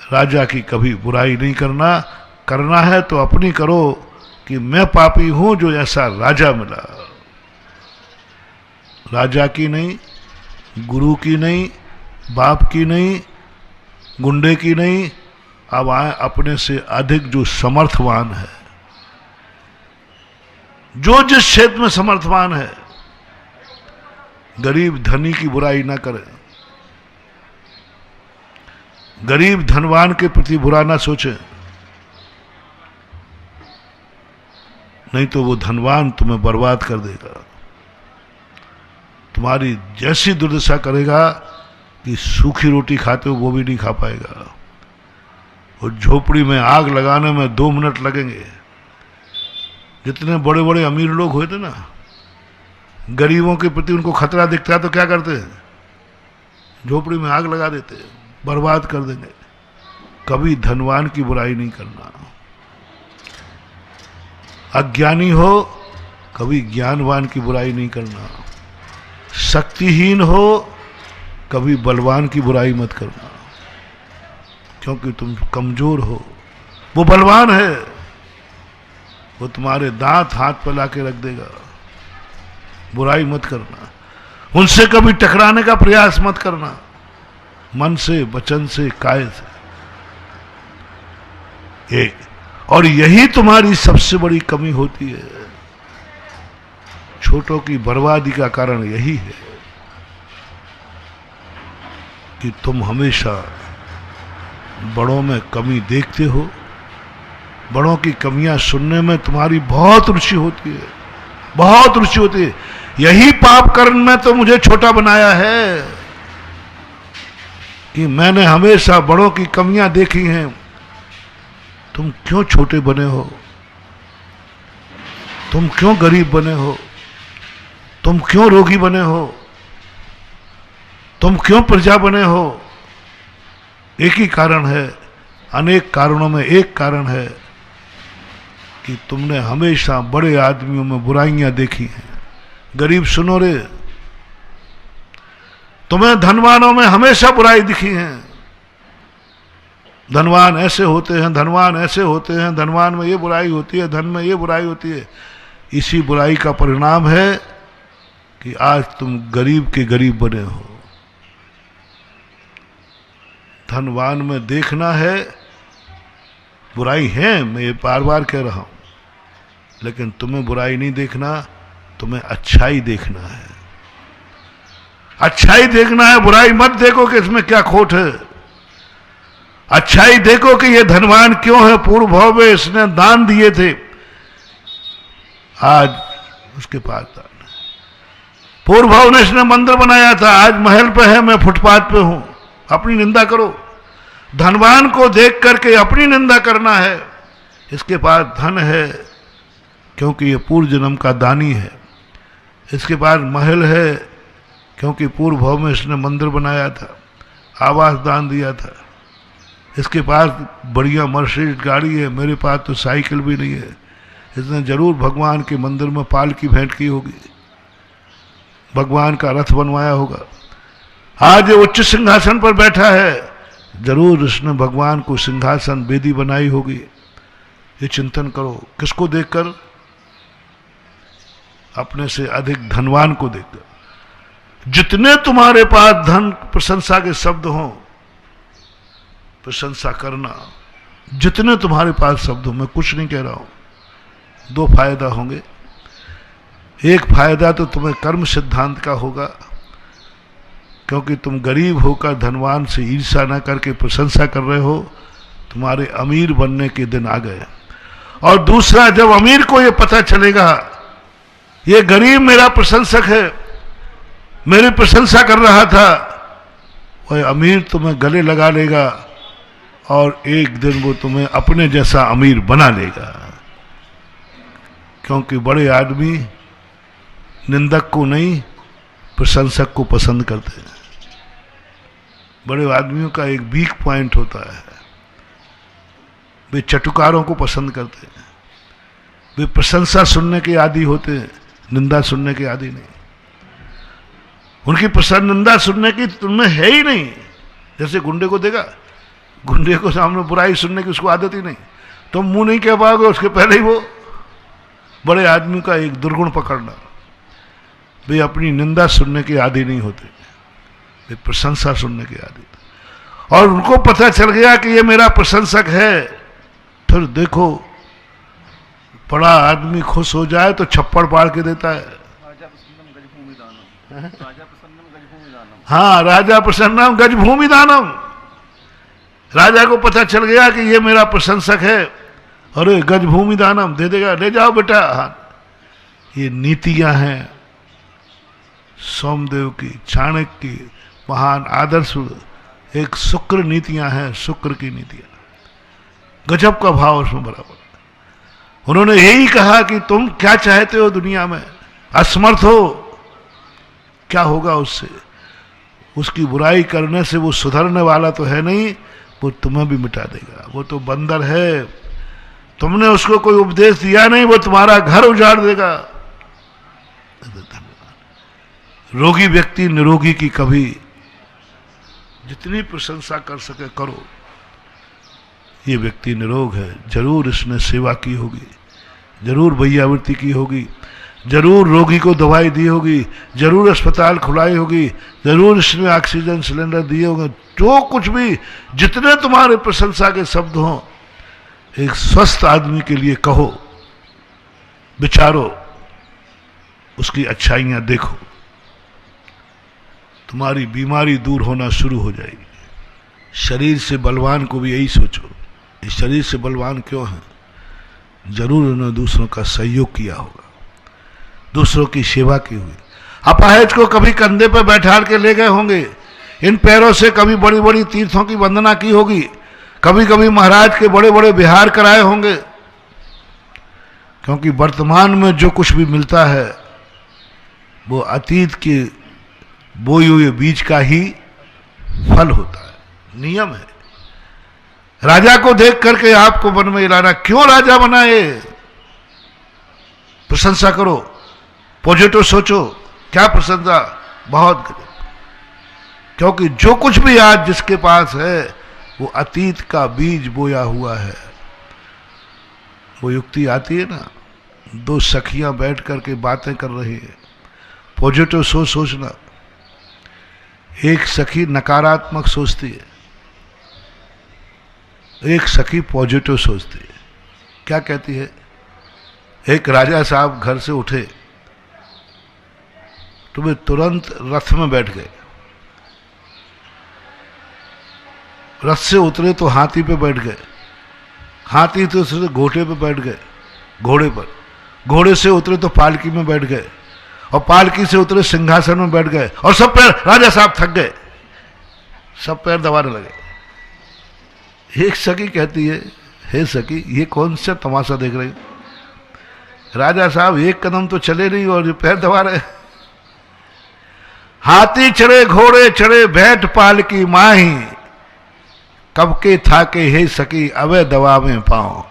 राजा की कभी बुराई नहीं करना, करना है तो अपनी करो कि मैं पापी हूं जो ऐसा राजा मिला। राजा की नहीं, गुरु की नहीं, बाप की नहीं, गुंडे की नहीं, अब आए अपने से अधिक जो समर्थवान है, जो जिस क्षेत्र में समर्थवान है। गरीब धनी की बुराई ना करे, गरीब धनवान के प्रति बुरा ना सोचे, नहीं तो वो धनवान तुम्हें बर्बाद कर देगा, तुम्हारी जैसी दुर्दशा करेगा कि सूखी रोटी खाते हो वो भी नहीं खा पाएगा। और झोपड़ी में आग लगाने में 2 मिनट लगेंगे। जितने बड़े बड़े अमीर लोग हुए थे ना, गरीबों के प्रति उनको खतरा दिखता है तो क्या करते हैं, झोपड़ी में आग लगा देते हैं, बर्बाद कर देंगे। कभी धनवान की बुराई नहीं करना। अज्ञानी हो कभी ज्ञानवान की बुराई नहीं करना। शक्तिहीन हो कभी बलवान की बुराई मत करना, क्योंकि तुम कमजोर हो, वो बलवान है, वो तुम्हारे दांत हाथ पे लाके रख देगा। बुराई मत करना, उनसे कभी टकराने का प्रयास मत करना, मन से, वचन से, काया से। एक और यही तुम्हारी सबसे बड़ी कमी होती है। छोटों की बर्बादी का कारण यही है कि तुम हमेशा बड़ों में कमी देखते हो। बड़ों की कमियां सुनने में तुम्हारी बहुत रुचि होती है, बहुत रुचि होती है। यही पाप कर्म में तो मुझे छोटा बनाया है कि मैंने हमेशा बड़ों की कमियां देखी हैं। तुम क्यों छोटे बने हो? तुम क्यों गरीब बने हो? तुम क्यों रोगी बने हो? तुम क्यों प्रजा बने हो? एक ही कारण है, अनेक कारणों में एक कारण है कि तुमने हमेशा बड़े आदमियों में बुराइयां देखी हैं। गरीब सुनो रे, तुम्हें धनवानों में हमेशा बुराई दिखी है। धनवान ऐसे होते हैं, धनवान ऐसे होते हैं, धनवान में ये बुराई होती है, धन में ये बुराई होती है। इसी बुराई का परिणाम है कि आज तुम गरीब के गरीब बने हो। धनवान में देखना है बुराई है, मैं ये बार बार कह रहा हूं, लेकिन तुम्हें बुराई नहीं देखना, तुम्हें अच्छाई देखना है। अच्छाई देखना है, बुराई मत देखो कि इसमें क्या खोट है। अच्छाई देखो कि ये धनवान क्यों है, पूर्व भाव में इसने दान दिए थे, आज उसके पास दान है। पूर्व भाव ने इसने मंदिर बनाया था, आज महल पे है, मैं फुटपाथ पे हूं। अपनी निंदा करो। धनवान को देख करके अपनी निंदा करना है। इसके पास धन है क्योंकि ये पूर्व जन्म का दानी है। इसके पास महल है क्योंकि पूर्व भाव में इसने मंदिर बनाया था, आवास दान दिया था। इसके पास बढ़िया मर्सिडीज गाड़ी है, मेरे पास तो साइकिल भी नहीं है। इसने जरूर भगवान के मंदिर में पालकी भेंट की होगी, भगवान का रथ बनवाया होगा। आज ये उच्च सिंहासन पर बैठा है, जरूर इसने भगवान को सिंहासन वेदी बनाई होगी। ये चिंतन करो। किसको देखकर? अपने से अधिक धनवान को देखकर। जितने तुम्हारे पास धन प्रशंसा के शब्द हों, प्रशंसा करना। जितने तुम्हारे पास शब्द हो, मैं कुछ नहीं कह रहा हूं। 2 फायदा होंगे। एक फायदा तो तुम्हें कर्म सिद्धांत का होगा, क्योंकि तुम गरीब होकर धनवान से ईर्ष्या न करके प्रशंसा कर रहे हो। तुम्हारे अमीर बनने के दिन आ गए। और दूसरा, जब अमीर को ये पता चलेगा ये गरीब मेरा प्रशंसक है, मेरी प्रशंसा कर रहा था, वह अमीर तुम्हें गले लगा लेगा और एक दिन वो तुम्हें अपने जैसा अमीर बना लेगा। क्योंकि बड़े आदमी निंदक को नहीं, प्रशंसक को पसंद करते हैं। बड़े आदमियों का एक वीक पॉइंट होता है, वे चटुकारों को पसंद करते हैं। वे प्रशंसा सुनने के आदी होते हैं, निंदा सुनने के आदी नहीं। उनकी निंदा सुनने की तुम्हें है ही नहीं। जैसे गुंडे को देखा, गुंडे को सामने बुराई सुनने की उसको आदत ही नहीं, तो मुंह नहीं कह पाओगे, उसके पहले ही वो बड़े आदमी का एक दुर्गुण पकड़ना। वे अपनी निंदा सुनने के आदी नहीं होते, वे प्रशंसा सुनने के आदी। और उनको पता चल गया कि ये मेरा प्रशंसक है, फिर देखो बड़ा आदमी खुश हो जाए तो छप्पड़ पाड़ के देता है। हाँ, राजा प्रसन्नम गजभूमि दानम। राजा को पता चल गया कि ये मेरा प्रशंसक है, अरे गजभूमि दानम दे देगा, ले जाओ बेटा। हाँ, ये नीतियां हैं सोमदेव की, चाणक्य की महान आदर्श, एक शुक्र नीतियां हैं, शुक्र की नीतियां, गजब का भाव उसमें बराबर। उन्होंने यही कहा कि तुम क्या चाहते हो दुनिया में, असमर्थ हो, क्या होगा उससे? उसकी बुराई करने से वो सुधरने वाला तो है नहीं, वो तुम्हें भी मिटा देगा, वो तो बंदर है। तुमने उसको कोई उपदेश दिया नहीं, वो तुम्हारा घर उजाड़ देगा। रोगी व्यक्ति निरोगी की कभी जितनी प्रशंसा कर सके करो। ये व्यक्ति निरोग है, जरूर इसने सेवा की होगी, जरूर भैयावृत्ति की होगी, जरूर रोगी को दवाई दी होगी, जरूर अस्पताल खुलाई होगी, जरूर इसने ऑक्सीजन सिलेंडर दिए होंगे। जो कुछ भी, जितने तुम्हारे प्रशंसा के शब्द हों, एक स्वस्थ आदमी के लिए कहो, विचारो, उसकी अच्छाइयां देखो, तुम्हारी बीमारी दूर होना शुरू हो जाएगी। शरीर से बलवान को भी यही सोचो, इस शरीर से बलवान क्यों है? जरूर उन्होंने दूसरों का सहयोग किया होगा, दूसरों की सेवा की हुई। अपाहिज को कभी कंधे पर बैठा के ले गए होंगे, इन पैरों से कभी बड़ी बड़ी तीर्थों की वंदना की होगी, कभी कभी महाराज के बड़े बड़े विहार कराए होंगे। क्योंकि वर्तमान में जो कुछ भी मिलता है वो अतीत के बोए हुए बीज का ही फल होता है, नियम है। राजा को देख करके आपको मन में लाना, क्यों राजा बनाए? प्रशंसा करो, पॉजिटिव सोचो, क्या प्रशंसा, बहुत। क्योंकि जो कुछ भी आज जिसके पास है वो अतीत का बीज बोया हुआ है। वो युक्ति आती है ना, दो सखियां बैठ करके बातें कर रही है, पॉजिटिव सोचना। एक सखी नकारात्मक सोचती है, एक सखी पॉजिटिव सोचती है। क्या कहती है? एक राजा साहब घर से उठे तो वे तुरंत रथ में बैठ गए, रथ से उतरे तो हाथी पे बैठ गए, हाथी से उतरे घोड़े पे बैठ गए, घोड़े पर, घोड़े से उतरे तो पालकी में बैठ गए, और पालकी से उतरे सिंहासन में बैठ गए, और सब पैर, राजा साहब थक गए, सब पैर दबाने लगे। एक सखी कहती है, हे सखी, ये कौन सा तमाशा देख रही? राजा साहब एक कदम तो चले नहीं और पैर दबा रहे। हाथी चढ़े, घोड़े चढ़े, बैठ पालकी माही, कब के थाके हे सखी, अवे दवा में पाओ।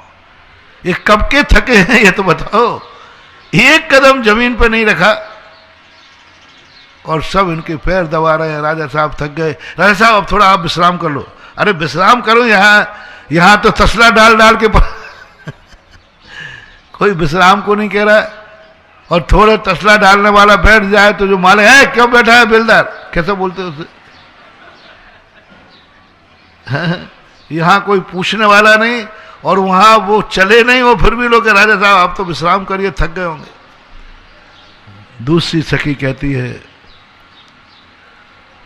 ये कब के थके हैं ये तो बताओ? एक कदम जमीन पर नहीं रखा और सब इनके पैर दबा रहे हैं। राजा साहब थक गए। राजा साहब अब थोड़ा आप विश्राम कर लो। अरे विश्राम करो, यहां तो तसला डाल डाल के कोई विश्राम को नहीं कह रहा है। और थोड़े तसला डालने वाला बैठ जाए तो जो माले है, क्यों बैठा है बेलदार, कैसे बोलते उसे? यहां कोई पूछने वाला नहीं, और वहां वो चले नहीं, वो फिर भी लोग राजा साहब आप तो विश्राम करिए, थक गए होंगे। दूसरी सखी कहती है,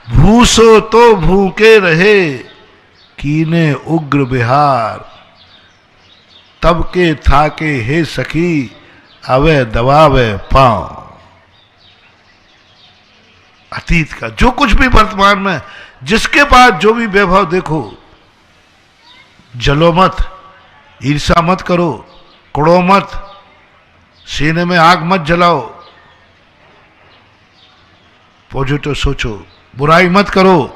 भूसो तो भूखे रहे, कीने उग्र बिहार, तब के थाके हे सखी, अवे दबावे पांव। अतीत का जो कुछ भी वर्तमान में, जिसके पास जो भी वैभव देखो, जलो मत, ईर्षा मत करो, कुड़ो मत, सीने में आग मत जलाओ, पॉजिटिव सोचो, बुराई मत करो।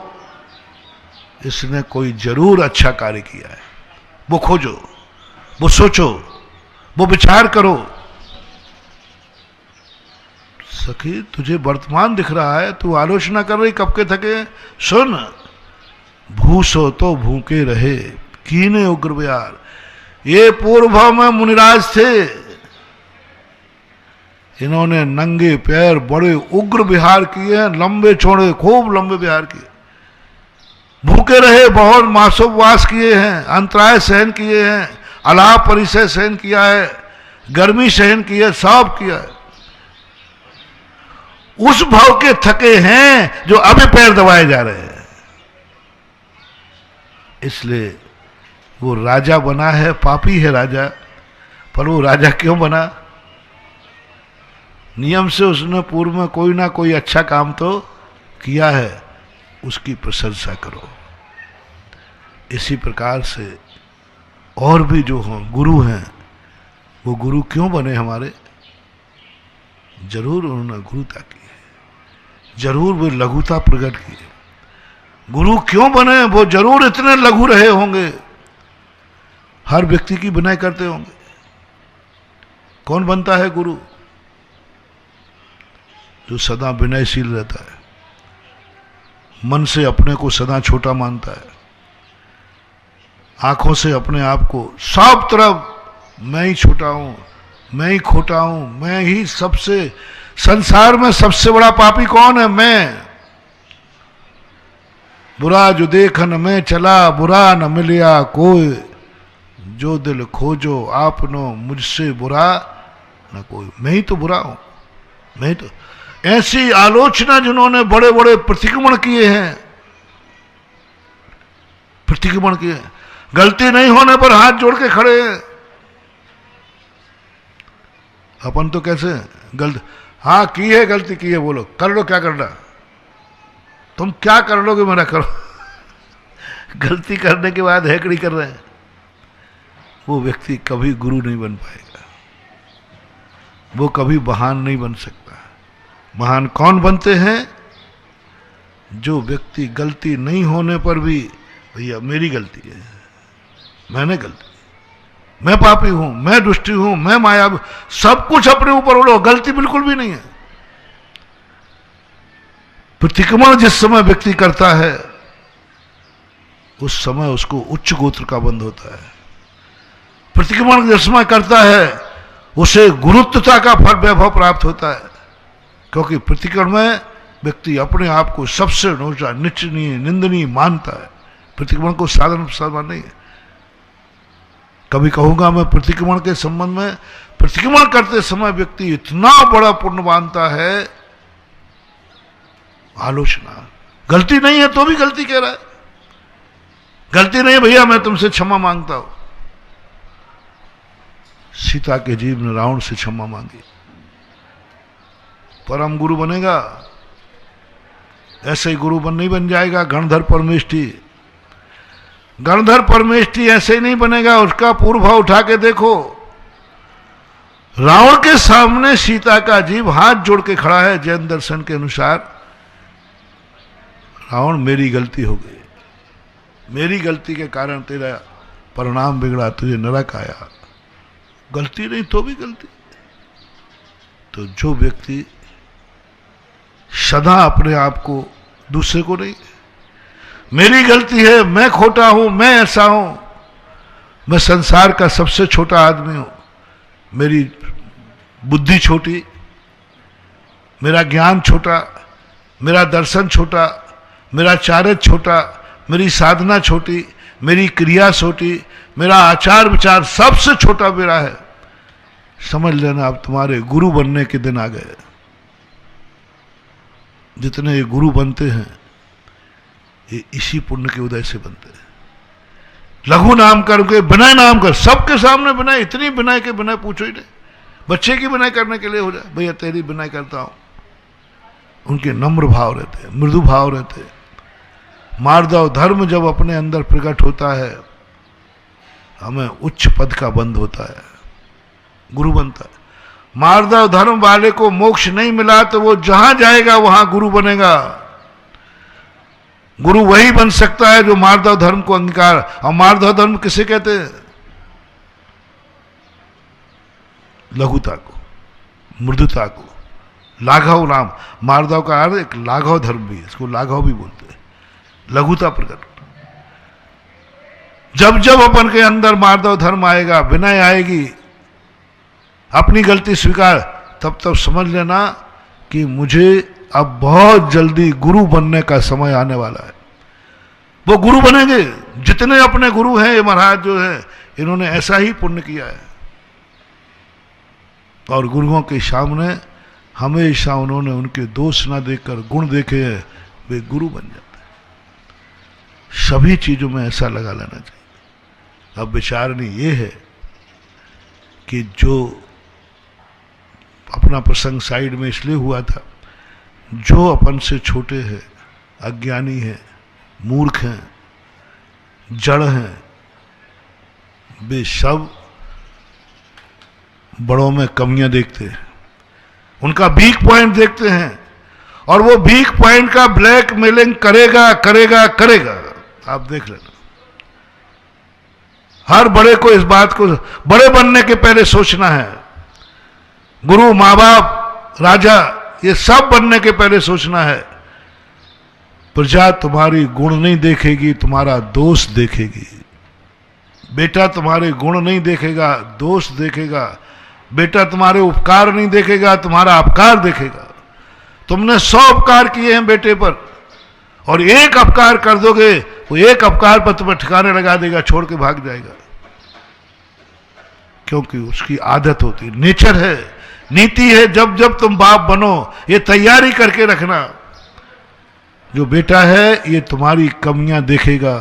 इसने कोई जरूर अच्छा कार्य किया है, वो खोजो, वो सोचो, वो विचार करो। सखी तुझे वर्तमान दिख रहा है, तू आलोचना कर रही कब के थके। सुन, भूसो तो भूखे रहे कीने उग्र बिहार। ये पूर्व भाव में मुनिराज थे, इन्होंने नंगे पैर बड़े उग्र विहार किए हैं, लंबे चौड़े खूब लंबे विहार किए। भूखे रहे, बहुत मासोपवास किए हैं, अंतराय सहन किए हैं, अलाप परिचय सहन किया है, गर्मी सहन की है, सब किया है। उस भाव के थके हैं जो अभी पैर दबाए जा रहे हैं। इसलिए वो राजा बना है, पापी है राजा, पर वो राजा क्यों बना? नियम से उसने पूर्व में कोई ना कोई अच्छा काम तो किया है, उसकी प्रशंसा करो। इसी प्रकार से और भी जो हों गुरु हैं, वो गुरु क्यों बने हमारे? जरूर उन्होंने गुरुता की है, जरूर वे लघुता प्रकट की है। गुरु क्यों बने? वो जरूर इतने लघु रहे होंगे, हर व्यक्ति की विनय करते होंगे। कौन बनता है गुरु? जो सदा विनयशील रहता है, मन से अपने को सदा छोटा मानता है, आंखों से अपने आप को सब तरफ मैं ही छोटा हूं, मैं ही खोटा हूं, मैं ही सबसे, संसार में सबसे बड़ा पापी कौन है? मैं। बुरा जो देखन में चला, बुरा न मिलिया कोई, जो दिल खोजो आपनो मुझसे बुरा न कोई। मैं ही तो बुरा हूं, मैं ही तो। ऐसी आलोचना जिन्होंने बड़े बड़े प्रतिक्रमण किए हैं, प्रतिक्रमण किए, गलती नहीं होने पर हाथ जोड़ के खड़े हैं। अपन तो कैसे गलती, हाँ की है, गलती की है, बोलो कर लो, क्या करना, तुम क्या कर लोगे मेरा करो। गलती करने के बाद हैकड़ी कर रहे हैं। वो व्यक्ति कभी गुरु नहीं बन पाएगा, वो कभी महान नहीं बन सकता। महान कौन बनते हैं? जो व्यक्ति गलती नहीं होने पर भी, भैया मेरी गलती है, मैंने गलती, मैं पापी हूं, मैं दुष्टी हूं, मैं माया, सब कुछ अपने ऊपर उड़ो, गलती बिल्कुल भी नहीं है। प्रतिक्रमण जिस समय व्यक्ति करता है, उस समय उसको उच्च गोत्र का बंध होता है। प्रतिक्रमण जिस समय करता है, उसे गुरुत्वता का फल वैभव प्राप्त होता है, क्योंकि प्रतिक्रमण में व्यक्ति अपने आप को सबसे ऊंचा, निचनीय, निंदनीय मानता है। प्रतिक्रमण को साधारण साधारण नहीं है। कभी कहूंगा मैं प्रतिक्रमण के संबंध में, प्रतिक्रमण करते समय व्यक्ति इतना बड़ा पुण्य मानता है, आलोचना, गलती नहीं है तो भी गलती कह रहा है, गलती नहीं है भैया मैं तुमसे क्षमा मांगता हूं। सीता के जीव ने रावण से क्षमा मांगी, परम गुरु बनेगा, ऐसे ही गुरु नहीं बन जाएगा। गणधर परमेष्ठी, गणधर परमेष्ठी ऐसे ही नहीं बनेगा, उसका पूर्व भाव उठा के देखो। रावण के सामने सीता का जीव हाथ जोड़ के खड़ा है, जैन दर्शन के अनुसार। रावण मेरी गलती हो गई, मेरी गलती के कारण तेरा परिणाम बिगड़ा, तुझे नरक आया। गलती नहीं तो भी गलती। तो जो व्यक्ति सदा अपने आप को, दूसरे को नहीं, मेरी गलती है, मैं खोटा हूं, मैं ऐसा हूं, मैं संसार का सबसे छोटा आदमी हूं, मेरी बुद्धि छोटी, मेरा ज्ञान छोटा, मेरा दर्शन छोटा, मेरा चारित्र छोटा, मेरी साधना छोटी, मेरी क्रिया छोटी, मेरा आचार विचार सबसे छोटा मेरा है। समझ लेना अब तुम्हारे गुरु बनने के दिन आ गए। जितने ये गुरु बनते हैं, ये इसी पुण्य के उदय से बनते हैं। लघु नाम करके, विनय नाम कर, सबके सामने विनय, इतनी विनय के विनय पूछो ही नहीं। बच्चे की विनय करने के लिए हो जाए, भैया तेरी विनय करता हूं। उनके नम्र भाव रहते हैं, मृदु भाव रहते हैं। मार्दव धर्म जब अपने अंदर प्रकट होता है, हमें उच्च पद का बंध होता है, गुरु बनता है। मार्दव धर्म वाले को मोक्ष नहीं मिला तो वो जहां जाएगा वहां गुरु बनेगा। गुरु वही बन सकता है जो मार्दव धर्म को अंगीकार। और मार्दव धर्म किसे कहते हैं? लघुता को, मृदुता को, लाघव नाम। मार्दव का अर्थ एक लाघव धर्म भी है, इसको लाघव भी बोलते हैं। लघुता प्रकट, जब जब अपन के अंदर माधव धर्म आएगा, विनय आएगी, अपनी गलती स्वीकार, तब तब समझ लेना कि मुझे अब बहुत जल्दी गुरु बनने का समय आने वाला है। वो गुरु बनेंगे। जितने अपने गुरु हैं, ये महाराज जो है, इन्होंने ऐसा ही पुण्य किया है और गुरुओं के सामने हमेशा उन्होंने उनके दोष ना देखकर गुण देखे हैं, वे गुरु बन जाते हैं। सभी चीजों में ऐसा लगा लेना चाहिए। अब विचारणी ये है कि जो अपना प्रसंग साइड में इसलिए हुआ था, जो अपन से छोटे हैं, अज्ञानी हैं, मूर्ख हैं, जड़ हैं, वे सब बड़ों में कमियां देखते हैं, उनका वीक पॉइंट देखते हैं और वो वीक पॉइंट का ब्लैक मेलिंग करेगा करेगा करेगा। आप देख लेना, हर बड़े को इस बात को बड़े बनने के पहले सोचना है। गुरु, माँ बाप, राजा, ये सब बनने के पहले सोचना है। प्रजा तुम्हारी गुण नहीं देखेगी, तुम्हारा दोष देखेगी। बेटा तुम्हारे गुण नहीं देखेगा, दोष देखेगा। बेटा तुम्हारे उपकार नहीं देखेगा, तुम्हारा अपकार देखेगा। तुमने 100 अपकार किए हैं बेटे पर और एक अपकार कर दोगे, वो एक अपकार पर तुम्हें ठिकाने लगा देगा, छोड़ के भाग जाएगा। क्योंकि उसकी आदत होती है, नेचर है, नीति है। जब जब तुम बाप बनो, ये तैयारी करके रखना, जो बेटा है ये तुम्हारी कमियां देखेगा,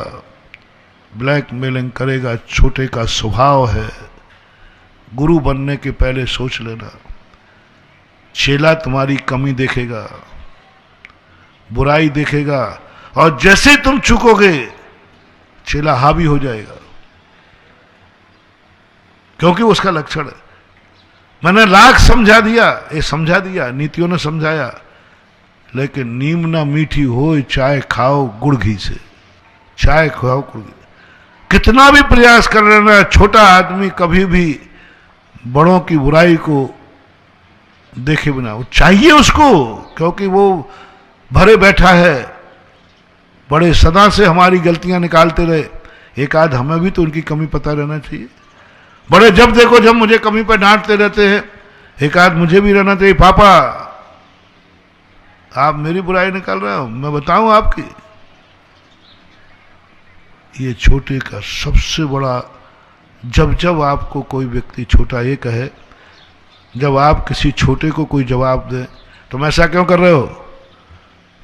ब्लैक मेलिंग करेगा, छोटे का स्वभाव है। गुरु बनने के पहले सोच लेना। चेला तुम्हारी कमी देखेगा, बुराई देखेगा और जैसे तुम चुकोगे चेला हावी हो जाएगा, क्योंकि उसका लक्षण है। मैंने लाख समझा दिया, ये समझा दिया, नीतियों ने समझाया, लेकिन नीम ना मीठी हो, चाय खाओ गुड़ घी से, चाय खाओ गुड़ घी। कितना भी प्रयास कर लेना, छोटा आदमी कभी भी बड़ों की बुराई को देखे बिना, वो चाहिए उसको, क्योंकि वो भरे बैठा है। बड़े सदा से हमारी गलतियां निकालते रहे, एक आध हमें भी तो उनकी कमी पता रहना चाहिए। बड़े जब देखो जब मुझे कमी पर डांटते रहते हैं, एक आध मुझे भी रहना चाहिए। पापा आप मेरी बुराई निकाल रहे हो, मैं बताऊं आपकी। ये छोटे का सबसे बड़ा, जब जब आपको कोई व्यक्ति छोटा ये कहे, जब आप किसी छोटे को कोई जवाब दें, तुम ऐसा क्यों कर रहे हो,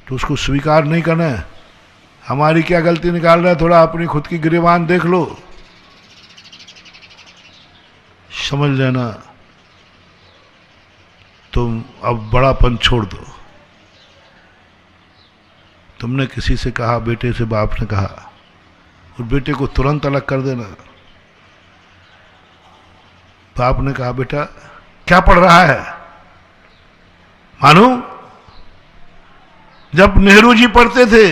तो उसको स्वीकार नहीं करना है। हमारी क्या गलती निकाल रहा है, थोड़ा अपनी खुद की गिरेबान देख लो, समझ लेना तुम अब बड़ापन छोड़ दो। तुमने किसी से कहा, बेटे से बाप ने कहा, और बेटे को तुरंत अलग कर देना। बाप ने कहा, बेटा क्या पढ़ रहा है? मानो जब नेहरू जी पढ़ते थे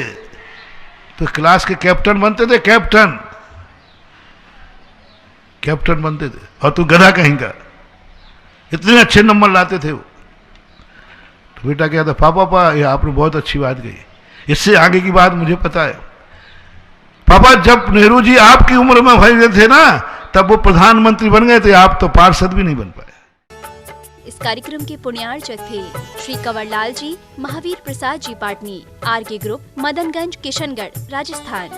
तो क्लास के कैप्टन बनते थे, कैप्टन बनते थे, और तू गधा कहेंगा, इतने अच्छे नंबर लाते थे वो। तो बेटा कहता, पापा ये आपने बहुत अच्छी बात कही, इससे आगे की बात मुझे पता है। पापा जब नेहरू जी आपकी उम्र में भरे थे ना, तब वो प्रधानमंत्री बन गए थे, आप तो पार्षद भी नहीं बन पाए। इस कार्यक्रम के पुण्यार्चक थे श्री कंवरलाल जी, महावीर प्रसाद जी पाटनी, आरके ग्रुप, मदनगंज, किशनगढ़, राजस्थान।